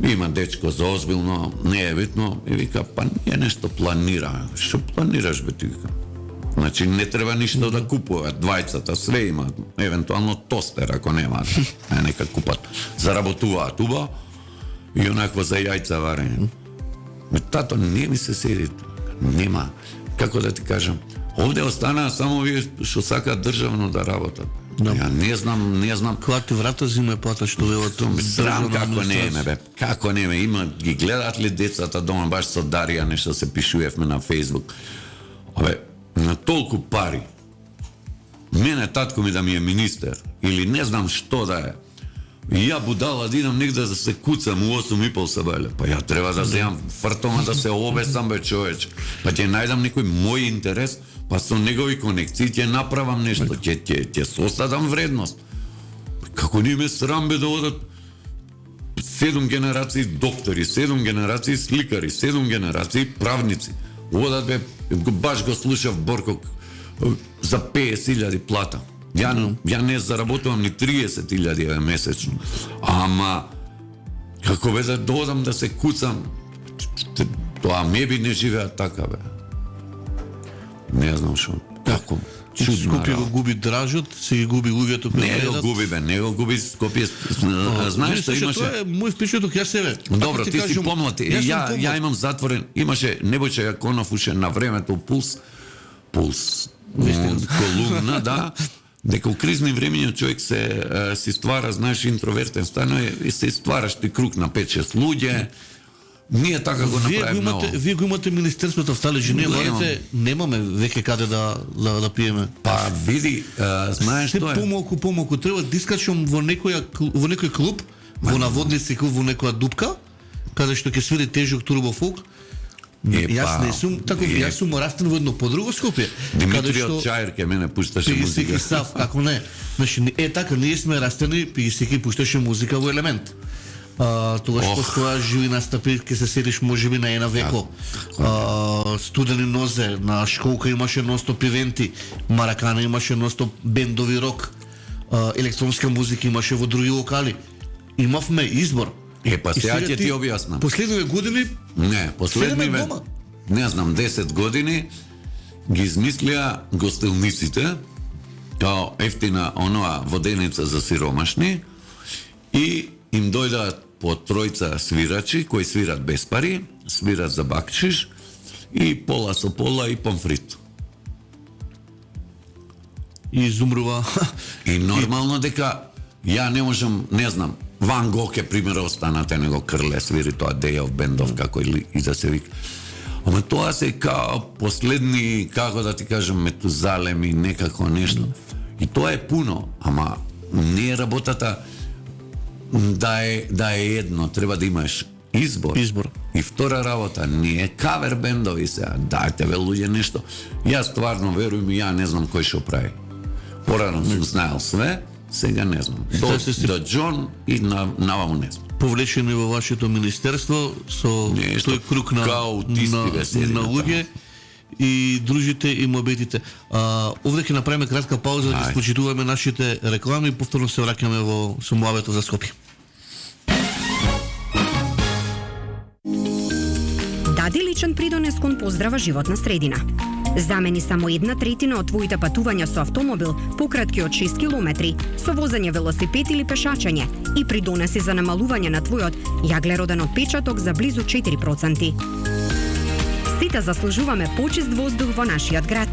има дечко за озбилно, не е битно, и вика, па ние нешто планираме. Што планираш, бе, ти вика? Значи, не треба ништо да купуваат, двајцата, све имаат, евентуално тостер, ако немаат, нека купат, заработуваат уба, и онакво за јајца варење. Тато не ми се седи, нема, како да ти кажам, овде останаа само вие што сакаат државно да работат. Ја не знам. Кога ти врата зима плата што велат Срам како неме, бе. Како неме, има ги гледаат ли децата дома, баш со Дарија нешто се пишуевме на Фейсбук. На толку пари. Мене татко ми да ми е министер или не знам што да е. И ја будала да идам негде да се куцам у 8:30 сабајле. Па ја треба да земам фртома да се обесам бе човече. Па ќе најдам некој мој интерес, па со негови конекции ќе направам нешто, ќе состадам вредност. Како ни ме срам бе да одат 7 генерации доктори, 7 генерации сликари, 7 генерации правници. Одат бе, баш го слушав Борко за 50.000 плата. Ја не заработувам ни 30.000 месечно. Ама како бе да додам да се куцам, тоа меби не живеат така бе. Не знам шо. Како? Скопје го губи дражот, се ги губи луѓето кои не го губи бе, не го губи Скопје. Знаеш што имаше? Тоа е мој впечаток, јас себе. Добро, ти си помлад. Ја имам затворен. Имаше Небојче Јаконов уше на времето Пулс. Колумна, да. Дека у кризни времења човек си ствара, знаеш, интровертен стане и се ствараш ти круг на 5-6 луѓе. Ние така го направиме. Вие го имате Министерството вталежи, немаме веќе каде да пиеме. Па види, знаеш што е? Помалку треба да искачам во некој клуб, во наводници клуб, во некоја дупка, каде што ќе свири тежок турбо фолк. Јас не сум тако, јас сум растен во едно подруго Скопје. Димитриот Чајер ке мене пушташе музика. Пиги Сав, како не. Значи, така, ние сме растени, Пиги Сики пушташе музика во Елемент. Тогаш постоја живи настапи, ке се седиш можеби на една веко. Студени нозе, на школка имаше ностоп ивенти, Маракана имаше ностоп бендови рок, електронска музика имаше во други локали. Имавме избор. Па сега ќе ти објаснам. Последниве години не, последниве не знам 10 години ги измислија гостилниците као ефтина оноа воденица за сиромашни и им дојдаат по тројца свирачи кои свират без пари, свират за бакшиш и пола со пола и помфрит. И изумрува. И нормално дека ја не можам, не знам, Ван Гог е пример останате него Крле свири тоа Day of Bendов како и да се вика. Ама тоа се као последни, како да ти кажам, Метузалеми, некако нешто. И тоа е пуно, ама не е работата да е едно, треба да имаш избор. И втора работа, не е кавер бендови сега, дајте ве луѓе нешто. Јас стварно верувам, ја не знам кој што прави. Порано сум знаел све, сега не знам. До Џон и наваму не знам. Повлечени во вашето министерство со тој круг на луѓе и дружите и мобетите. Овде ќе направиме кратка пауза да спочитуваме нашите реклами и повторно се враќаме во Сомлавето за Скопје. Дади личен придонес кон поздрава животна средина. Замени само 1/3 од твоите патувања со автомобил пократки од 6 километри со возење велосипед или пешачење и придонеси за намалување на твојот јаглероден отпечаток за близу 4%. Сите заслужуваме почист воздух во нашиот град.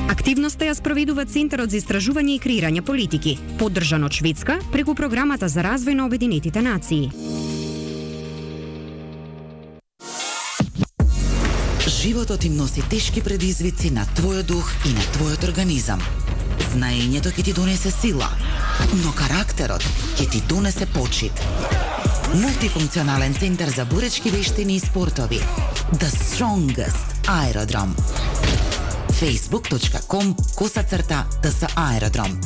Активноста ја спроведува Центарот за истражување и креирање политики, поддржан од Шведска преку програмата за развој на Обединетите нации. Животот им носи тешки предизвици на твојот дух и на твојот организам. Знаењето ќе ти донесе сила, но карактерот ќе ти донесе почит. Мултифункционален центар за боречки вештини и спортови. The Strongest Aerodrome. facebook.com/TS Aerodrome.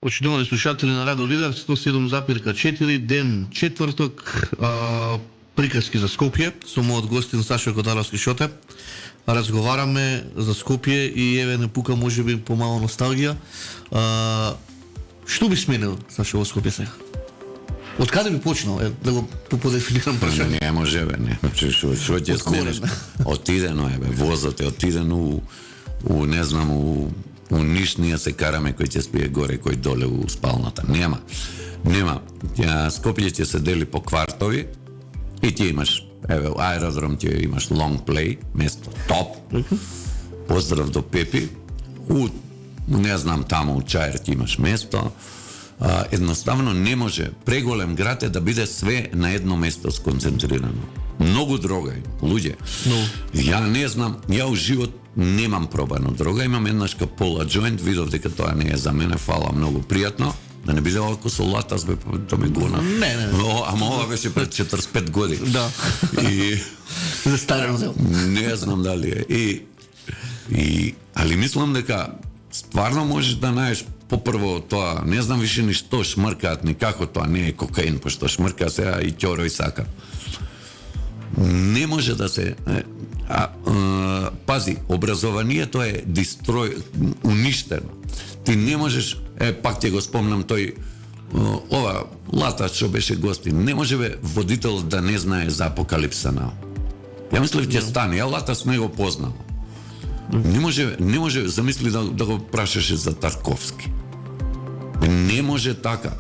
Почитувани слушатели на Радио Лидер 107,4, ден четврток, приказки за Скопје со мојот гостин Сашо Котаровски Шоте. Разговараме за Скопје и еве не пука можеби помало носталгија. Што би сменил, Сашо, во Скопје сега? Од каде би почнал? Да го подефинирам прашање. Не може, бе, не. Што ќе смениш? Отидено е, бе, возот е отидено у не знам, у Ниш, ние се караме кој ќе спие горе, кој доле у спалната. Нема. Скопје ќе се дели по квартови и ти имаш, еве, аеродром ќе имаш long play, место топ. Поздрав до Пепи. Не знам, таму у Чаер ќе имаш место. Едноставно не може преголем град е да биде све на едно место сконцентрирано. Многу дрога има, луѓе. Ја не знам, ја у живот немам пробано дрога, имам еднаш пола джоинт, видов дека тоа не е за мене, фала, многу пријатно. Да не биде овако со латас, бе, да ме гона. Не. Ама ова беше пред 45 години. Да. И застарено дел. Не знам дали е. Али мислам дека стварно можеш да најдеш попрво тоа, не знам више ни што шмркаат, ни како тоа не е кокаин, пошто шмрка сега и ќоро и сака. Не може да се... пази, образованието е уништено. Ти не можеш, пак ќе го спомнам тој, ова латач што беше гостин, не може бе водител да не знае за Апокалипса Нао. Ја мислев ќе стане, ја латач не го познал. Не може, замисли да го прашаше за Тарковски. Не може така.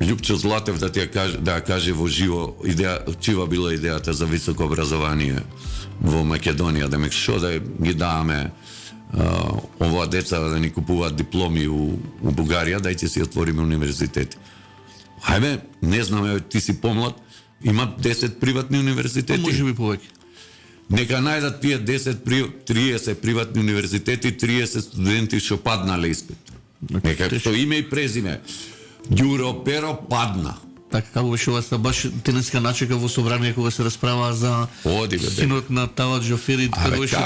Љупчо Златев да ја каже во живо чива била идејата за високо образование во Македонија, да ме што да ги даваме оваа деца да ни купуваат дипломи у Бугарија, дајте си отвориме универзитети. Хајде, не знам, ти си помлад, има 10 приватни универзитети. Може би повеќе. Нека најдат тие 30 приватни универзитети, 30 студенти што паднале испит. Нека со име и презиме. Ѓуро Перо падна. Така како беше ова баш тенеска начека во собрание кога се расправа за синот на Талат Џофери, кога беше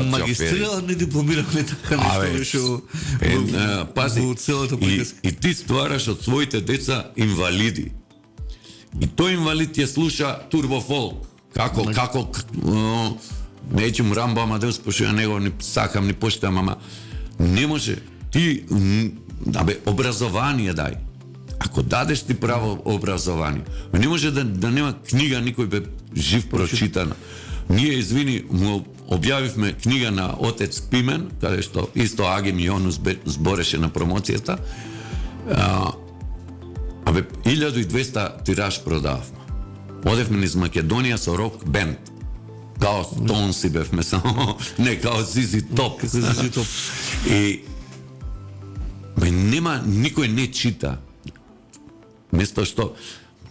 магистрирал, не дипломирал, не така нешто беше пази, во целата приказка. И ти ствараш од своите деца инвалиди. И тој инвалид ја слуша турбофолк. Како неќум Рамбо Амадеус, пошто ја него ни сакам, ни поштам, ама не може. Ти, образование дај. Ако дадеш ти право образование, не може да нема книга никој бе жив прочитана. Ние, извини, му објавивме книга на Отец Пимен, каде што исто Агим Јонус збореше на промоцијата. 1200 тираж продававме. Одевме низ Македонија со рок бенд. Као Тонси бевме само, не као Зизи Топ. И нема, никој не чита. Место што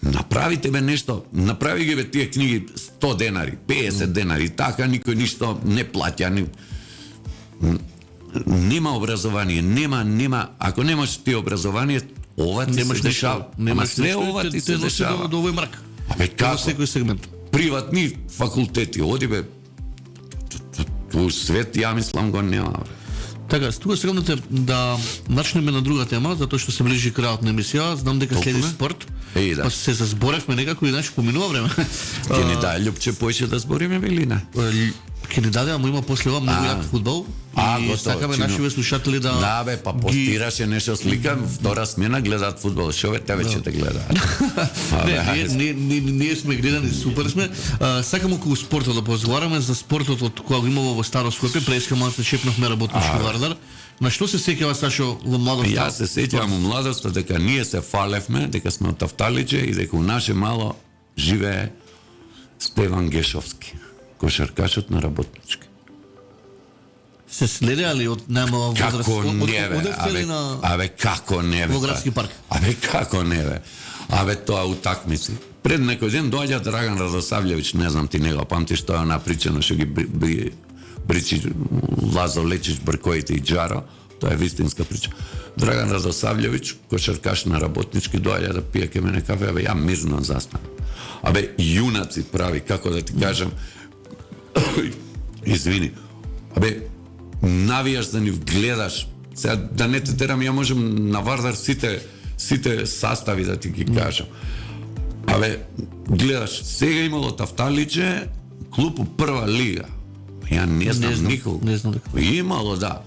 направите бе нешто, направи ги бе тие книги 100 денари, 50 денари, така никој ништо не плаќа. Нема образование, нема, ако немаш ти образование, ова ти се дешава. Ама све ова ти се дешава. До овој мрак. Абе како? Секој сегмент. Приватни факултети, оди бе, ту свет, ја мислам го нема. Така, тука сегнате да начнеме на друга тема, затоа што се ближи крајот на емисија. Знам дека следи спорт. Да. Па се заборевме некако и значи поминува време. Ќе ни дај Љупче поише да збориме или не? Ќе ни даде, ама има после ова многу јак фудбал. И сакаме нашиве слушатели да... Да бе, па постираше нешто слика, втора смена гледаат фудбал. Шо бе, тебе ќе те гледаат. Ние сме гледани, супер сме. Сакам околу спортот да позговараме за спортот од кога го имало во Старо Скопје. Преска малку шепнавме работнички Вардар. На што се сеќава, Сашо, во младоста? Јас се сеќавам во младоста дека ние се фалевме, дека сме од Тафталиџе и дека у наше мало живее Стеван Гешовски, кошаркашот на работнички. Се следеа ли од најмала возраст? Како не бе, абе како не бе. Во градски парк? Абе како не бе. Абе тоа утакмици. Пред некој ден доаѓа Драган Радосављевиќ, не знам ти него памтиш тоа напричано што ги бричи Лазо Лечич, Бркоите и Джаро, тоа е вистинска прича. Драган Радосављевиќ, кошаркаш на работнички, доаѓа да пие ке мене кафе, абе ја мирно застанам. Абе јунаци прави, како да ти кажам, извини, абе навијаш да ни гледаш Сега да не те терам, ја можем на Вардар сите sastavi да ти ги кажам. Абе, гледаш, сега имало Тафталиче, клуб у прва лига. Ја не знам никога. Не знам дека. Имало, да.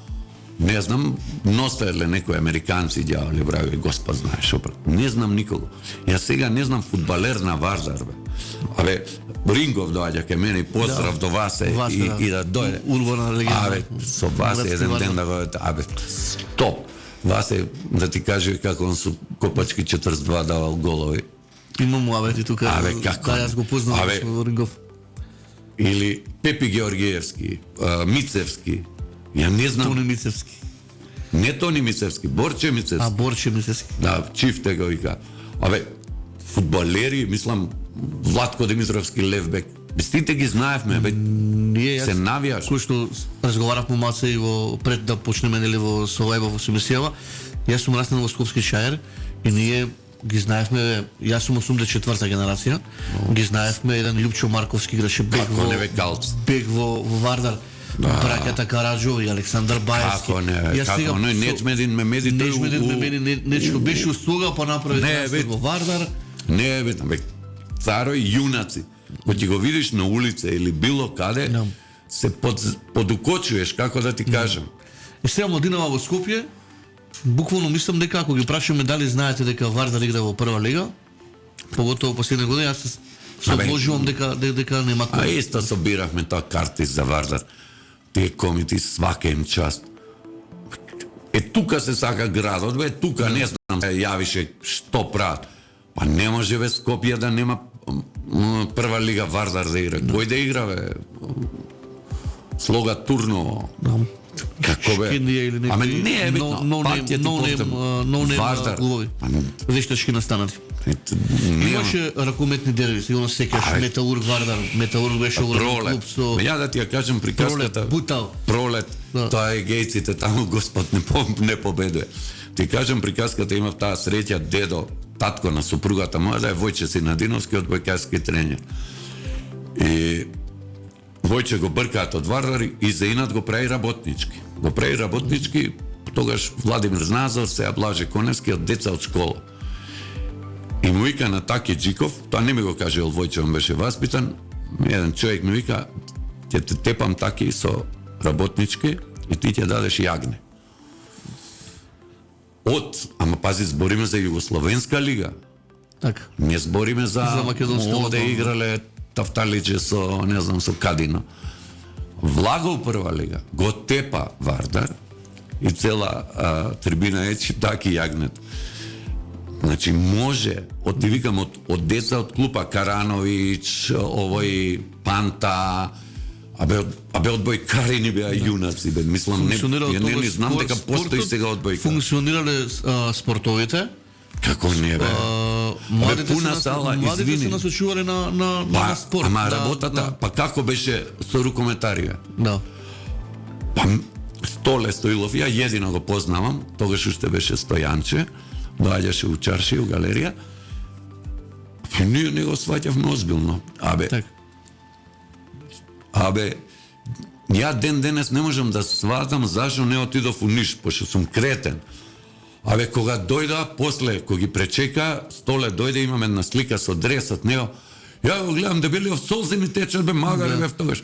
Не знам, носеле некои американци дјавали, брави, Господ знаеш, опрат. Не знам никого. Ја сега не знам фудбалер на Вардар, бе. Абе, Рингов доаѓа кај мене и поздрав до Васе и да дојде. Урбана легенда. Абе, со Васе еден ден да го... Абе, стоп. Васе, да ти каже како он со Копачки 42 давал голови. Имам абе ти тука. Абе, како? Да, јас го познавам Абе, Рингов. Или Пепи Георгиевски, Мицевски. Ја не знам. Тони Мицевски. Не Тони Мицевски, Борче Мицевски. Борче Мицевски. Да, Чифте го вика. Абе, фудбалери, мислам, Владко Димитровски левбек. Сите ги знаевме, бе. Ние Се навијаш. кој што разговаравме маце и во пред да почнеме нели во Солајба во Сумисијава, јас сум раснал во Скопски Шајер и ние ги знаевме, јас сум 84-та генерација, ги знаевме еден Љупчо Марковски играше бек Како не бе Калц. бек во Вардар. Браќата Караджо и Александар Баевски. Како не, како не, Нечмедин Мемеди тој Нечмедин Мемеди нечко беше услуга па направи трансфер во Вардар. Не е битно, бе, царови јунаци, кој ти го видиш на улица или било каде, се подукочуваш, како да ти кажам. И сега младинава во Скопје, буквално мислам дека ако ги прашаме дали знаете дека Вардар игра во прва лига, поготово последни години, јас се обложувам дека нема А исто собиравме тоа карти за Вардар. Тие комити свака им част. Тука се сака градот, бе, тука не знам, јавише што прават. Па не може бе Скопје да нема прва лига Вардар да игра. Кој да игра, бе? Слога Турново. Како бе? Аме не е битно. Партија ти повтам. Вардар. Вештачки настанати. Имаше ракометни дерби, сигурно сеќаш Металург Вардар, Металург беше огромен клуб со... Ја да ти ја кажам приказката. Бутал. Пролет. Тоа е гејците, таму Господ не победува. Ти кажам приказката, имав таа среќа дедо, татко на супругата моја, да е Војче Синадиновски од бојкарски тренер. И Војче го бркаат од Вардар и за инат го прави работнички. Го прави работнички, тогаш Владимир Назор, сега Блаже Коневски од деца од школа. И му вика на Таки Джиков, тоа не ми го кажел Војче, он беше васпитан, еден човек ми вика, ќе те тепам Таки со работнички и ти ќе дадеш јагне. Ама пази, збориме за Југословенска лига. Така. Не збориме за македонска овде играле Тафталиче со, не знам, со Кадино. Влаго прва лига, го тепа Вардар и цела трибина ечи таки јагнет. Значи може, ти викам, од деца од клупа Карановиќ, овој Панта, абе одбојкари ни беа јунаци, бе, мислам, не знам дека постои сега одбојка. Функционирале спортовите. Како не бе? Младите пуна сала, младите извини. се насочувале на спорт. Ама работата, па како беше со рукометарија? Да. Па Столе Стоилов, ја едино го познавам, тогаш уште беше Стојанче, доаѓаше у Чарши, у галерија. И ние не го сваќавме озбилно. Абе, ја ден денес не можам да сватам зашо не отидов у Ниш, пошто сум кретен. Абе, кога дојда, после, кога ги пречека, Столе дојде, имам една слика со дресот, него, ја го гледам, дебелиов солзи ми течат, бе, магаре, бе, втогаш.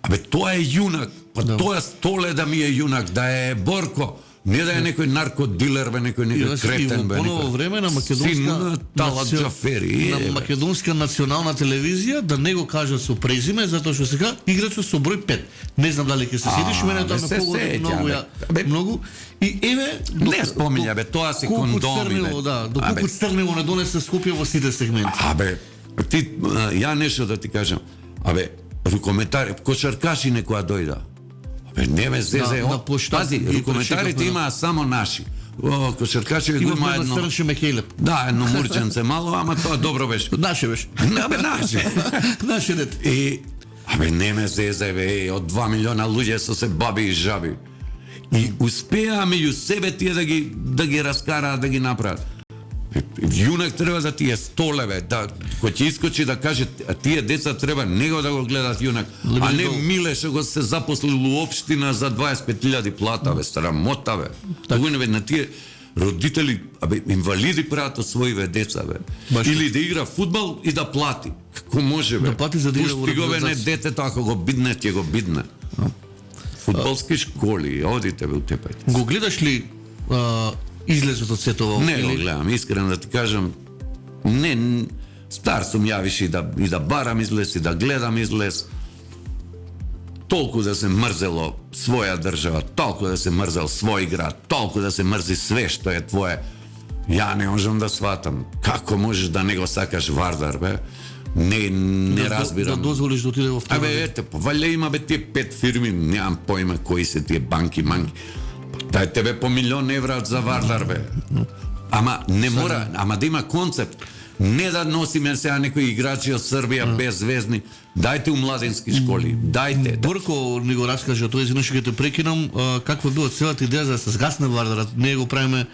Абе, тоа е јунак, па тоа Столе да ми е јунак, да е Борко, не да е некој наркодилер, бе, некој кретен, бе, некој. И во поново време на македонска национална телевизија да не го кажат со презиме, затоа што сега играчот со број 5. Не знам дали ќе се сетиш, мене тоа ме погоди многу. И еве, не спомиња, бе, тоа се кондоми, бе. Доколку Црнево не донесе Скопје во сите сегменти. Абе, ја нешто да ти кажам. Абе, рукометари, кошаркаши некоја дојда. Абе, не ме зезе. Пази, рукометарите имаа само наши. Кошаркаши го има едно. Да, едно мурченце мало, ама тоа добро беше. Наше беше. Абе, наше. Наше дете. И, абе, не ме зезе, бе, од 2 милиона луѓе со се баби и жаби. И успеа меѓу себе тие да ги раскараат, да ги направат. Јунак треба да ти е 100 леве, да кој ќе искочи да каже тие деца треба него да го гледат Јунак, а не Миле што го се запослил у општина за 25.000 плата, бе, срамота, бе. Тогу не бе, на тие родители, инвалиди прават од своиве деца, бе. Или да игра фудбал и да плати. Како може, бе? Да плати за да игра во Пусти го, бе, не организација. детето, ако го бидне, ќе го бидне. Фудбалски школи, одите, бе, утепајте. Го гледаш ли излезот од сето ова? Не го гледам, искрено да ти кажам, не, стар сум ја више и да барам излез, и да гледам излез. Толку да се мрзело своја држава, толку да се мрзел свој град, толку да се мрзи све што е твое. Ја не можам да сватам. Како можеш да не го сакаш Вардар, бе? Не разбирам. Да дозволиш да отиде во втора. Абе, ете, валја има бе тие 5 фирми, немам појма кои се тие банки, манки. Дај тебе по €1.000.000 за Вардар, бе. Ама не мора, ама да има концепт. Не да носиме сега некои играчи од Србија беззвездни. Дајте у младенски школи, дајте. Борко ни го раскажа, тој извинуваш ќе те прекинам, каква била целата идеја за да се згасне Вардарот? Не го правиме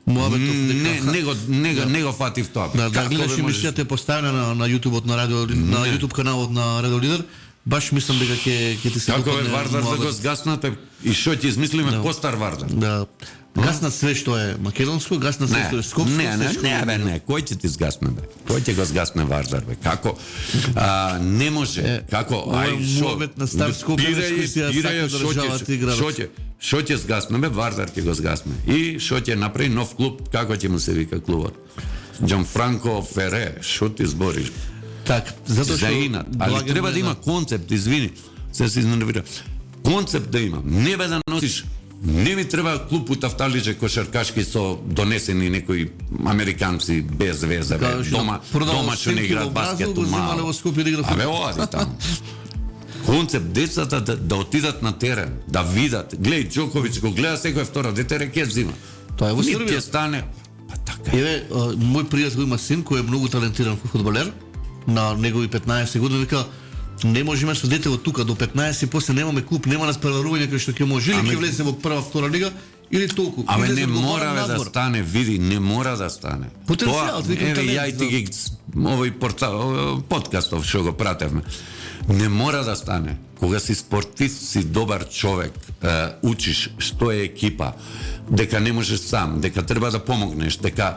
муабетов дека Не го фатив тоа. Да гледаш емисијата е поставена на YouTube-от на радио, на YouTube каналот на Радио Лидер. Баш мислам дека ќе ти се Како е допадне Вардар да го згаснате и што ќе измислиме постар Вардар? Да. Гаснат све што е македонско, гаснат све што е скопско. Не, кој ќе ти згасне, бе? Кој ќе го згасне Вардар, бе? Како? Не може. Како? Ај, муабет на стар Скопје, дискусија, сака државата и градот. Шо ќе згасне, бе? Вардар ќе го згасне. И шо ќе направи нов клуб, како ќе му се вика клубот? Џанфранко Фере, шо ти збориш? Так, затоа што али треба да има концепт, извини. Се изнервира. Концепт да има. Не бе да носиш. Не ми треба клуб у Тафталиџе кошаркашки со донесени некои американци без веза, бе. Дома што не играат баскет мало. Абе, оди таму. Концепт децата да отидат на терен, да видат. Гледај Џоковиќ го гледа секој втора дете рекет взима. Тоа е во Нит Србија. ќе стане. Па така. Еве, мој пријател има син кој е многу талентиран фудбалер, на негови 15 години, вика, не можеме со дете од тука до 15 и после немаме клуб, нема наспреварување кај што ќе може, или ќе влезе во прва, втора лига, или толку. Аме не мора да стане, види, не мора да стане. Потенцијал, викам еве, талент, ја и ти ги овој подкастов што го пратевме. Не мора да стане. Кога си спортист, си добар човек, учиш што е екипа, дека не можеш сам, дека треба да помогнеш, дека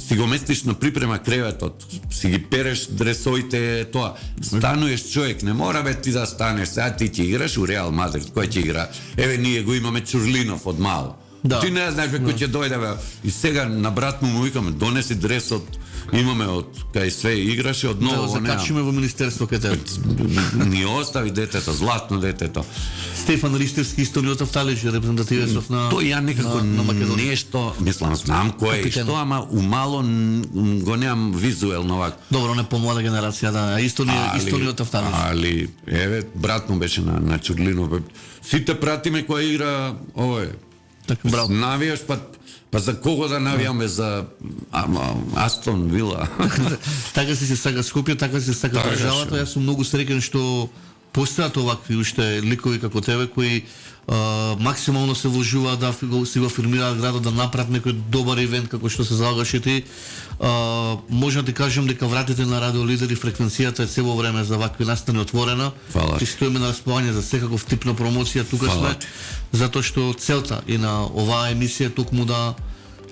си го местиш на припрема креветот, си ги переш дресоите, тоа. Стануеш човек, не мора бе ти да станеш, сега ти ќе играш у Реал Мадрид, кој ќе игра? Еве ние го имаме Чурлинов од мало. Да. Ти не знаеш бе кој ќе дојде бе. И сега на брат му викаме, донеси дресот, имаме од кај све играше од ново. Да, закачиме во министерство кај тебе. Ни остави детето, златно детето. Стефан Ристевски исто ни од Тафталиџе, репрезентативецов на Тој ја некако на Македонија. нешто, мислам, знам кој е и што, ама умало го немам визуелно овако. Добро, не помлада генерација, да, исто ни од Тафталиџе. Али, еве, брат му беше на Чурлинов. Сите пратиме која игра овој. Така, браво. Навијаш, па за кого да навијаме, за Астон Вила? Така си се сака Скопје, така си се сака Така државата. Јас сум многу среќен што постојат овакви уште ликови како тебе кои максимално се вложуваат да си го фирмираат градот, да направат некој добар ивент како што се залагаше ти. Може да ти кажам дека вратите на Радио Лидер и фреквенцијата е цело време за вакви настани отворена. Фала. И стоиме на располагање за секаков тип на промоција. Тука Фала. сме затоа што целта и на оваа емисија токму да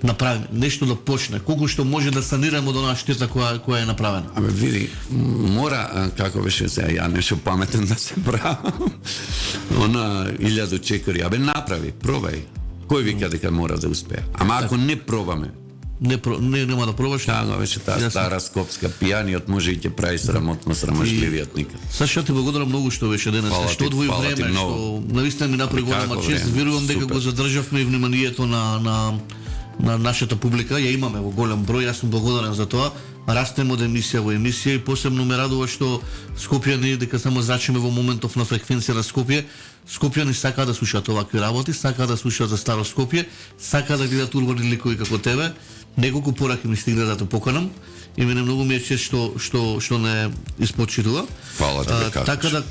направиме нешто да почне, колку што може да санираме од онаа штета која е направена. Абе, види, мора, како беше сега, ја нешто паметен да се правам. Она 1000 чекори, абе, направи, пробај. Кој вика дека мора да успее? Ама ако не пробаме, Нема да пробаш. така беше таа стара скопска пијаниот може и ќе прави срамотно срамашливиот никад. Саша, ти благодарам многу што беше денес, Фала што ти, одвои фала ти време, многу. што навистина ми направи голема Како чест. време? Верувам дека Супер. го задржавме и вниманието на нашата публика. Ја имаме во голем број, јас сум благодарен за тоа. Растеме од емисија во емисија и посебно ме радува што Скопјани, дека само зрачиме во моментов на фреквенција на Скопје. Скопјани сакаат да слушаат овакви работи, сакаат да слушаат за старо Скопје, сакаат да гледат урбани ликови како тебе. Неколку пораки ми стигна да те поканам и мене многу ми е чест што не испочитува. Фала ти, бе, Така да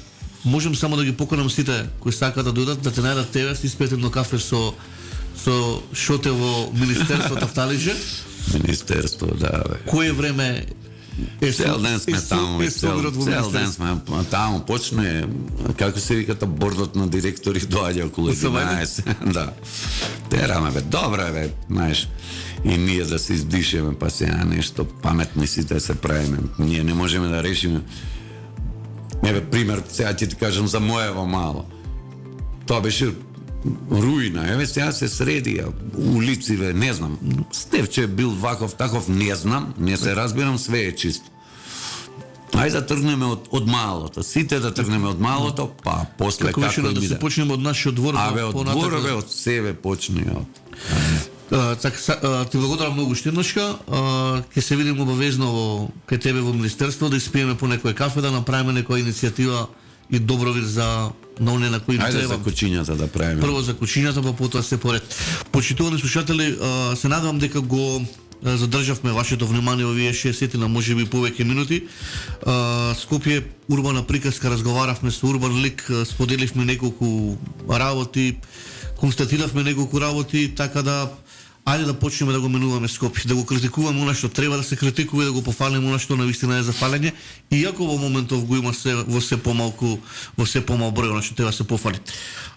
можам само да ги поканам сите кои сакаат да дојдат, да те најдат тебе, си испиете едно кафе со Шоте во Министерството Тафталиџе. Министерство, да, бе. Кое време Цел ден сме таму, цел ден сме таму, почне, како се виката, бордот на директори доаѓа околу 11. Да. Тераме, бе, добре, бе, знаеш, и ние да се издишеме, па сега нешто паметни си да се правиме. Ние не можеме да решиме. Еве, пример, сега ќе ти кажам за моево мало. Тоа беше руина, еве сега се среди улици, бе, не знам. Стевче бил ваков, таков, не знам, не се разбирам, све е чисто. Ајде да тргнеме од малото, сите да тргнеме од малото, па после како беше да се почнеме од нашиот двор, абе, од дворове, од себе почни. Ти благодарам многу Штирнашка. Ќе се видиме обавезно кај тебе во Министерство, да испиеме по некој кафе, да направиме некоја иницијатива и добровир за на оние на кои треба. Ајде треба. за кучињата да правиме. Прво за кучињата, па потоа се поред. Почитувани слушатели, се надевам дека го задржавме вашето внимание овие 60 на можеби повеќе минути. Скопје, урбана приказка, разговаравме со урбан лик, споделивме неколку работи, констатиравме неколку работи, така да ајде да почнеме да го менуваме Скопје, да го критикуваме она што треба да се критикува и да го пофалиме она што навистина е за фалење, иако во моментов го има се во се помалку, во се помал број она што треба да се пофали.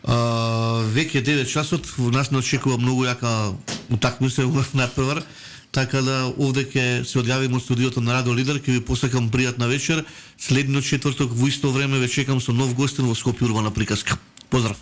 Веќе 9 часот, нас не очекува многу јака утакмица во надпревар, така да овде ќе се одјавиме од студиото на Радио Лидер, ќе ви посакам пријатна вечер. Следниот четврток во исто време ве чекам со нов гостин во Скопје урбана приказка. Поздрав!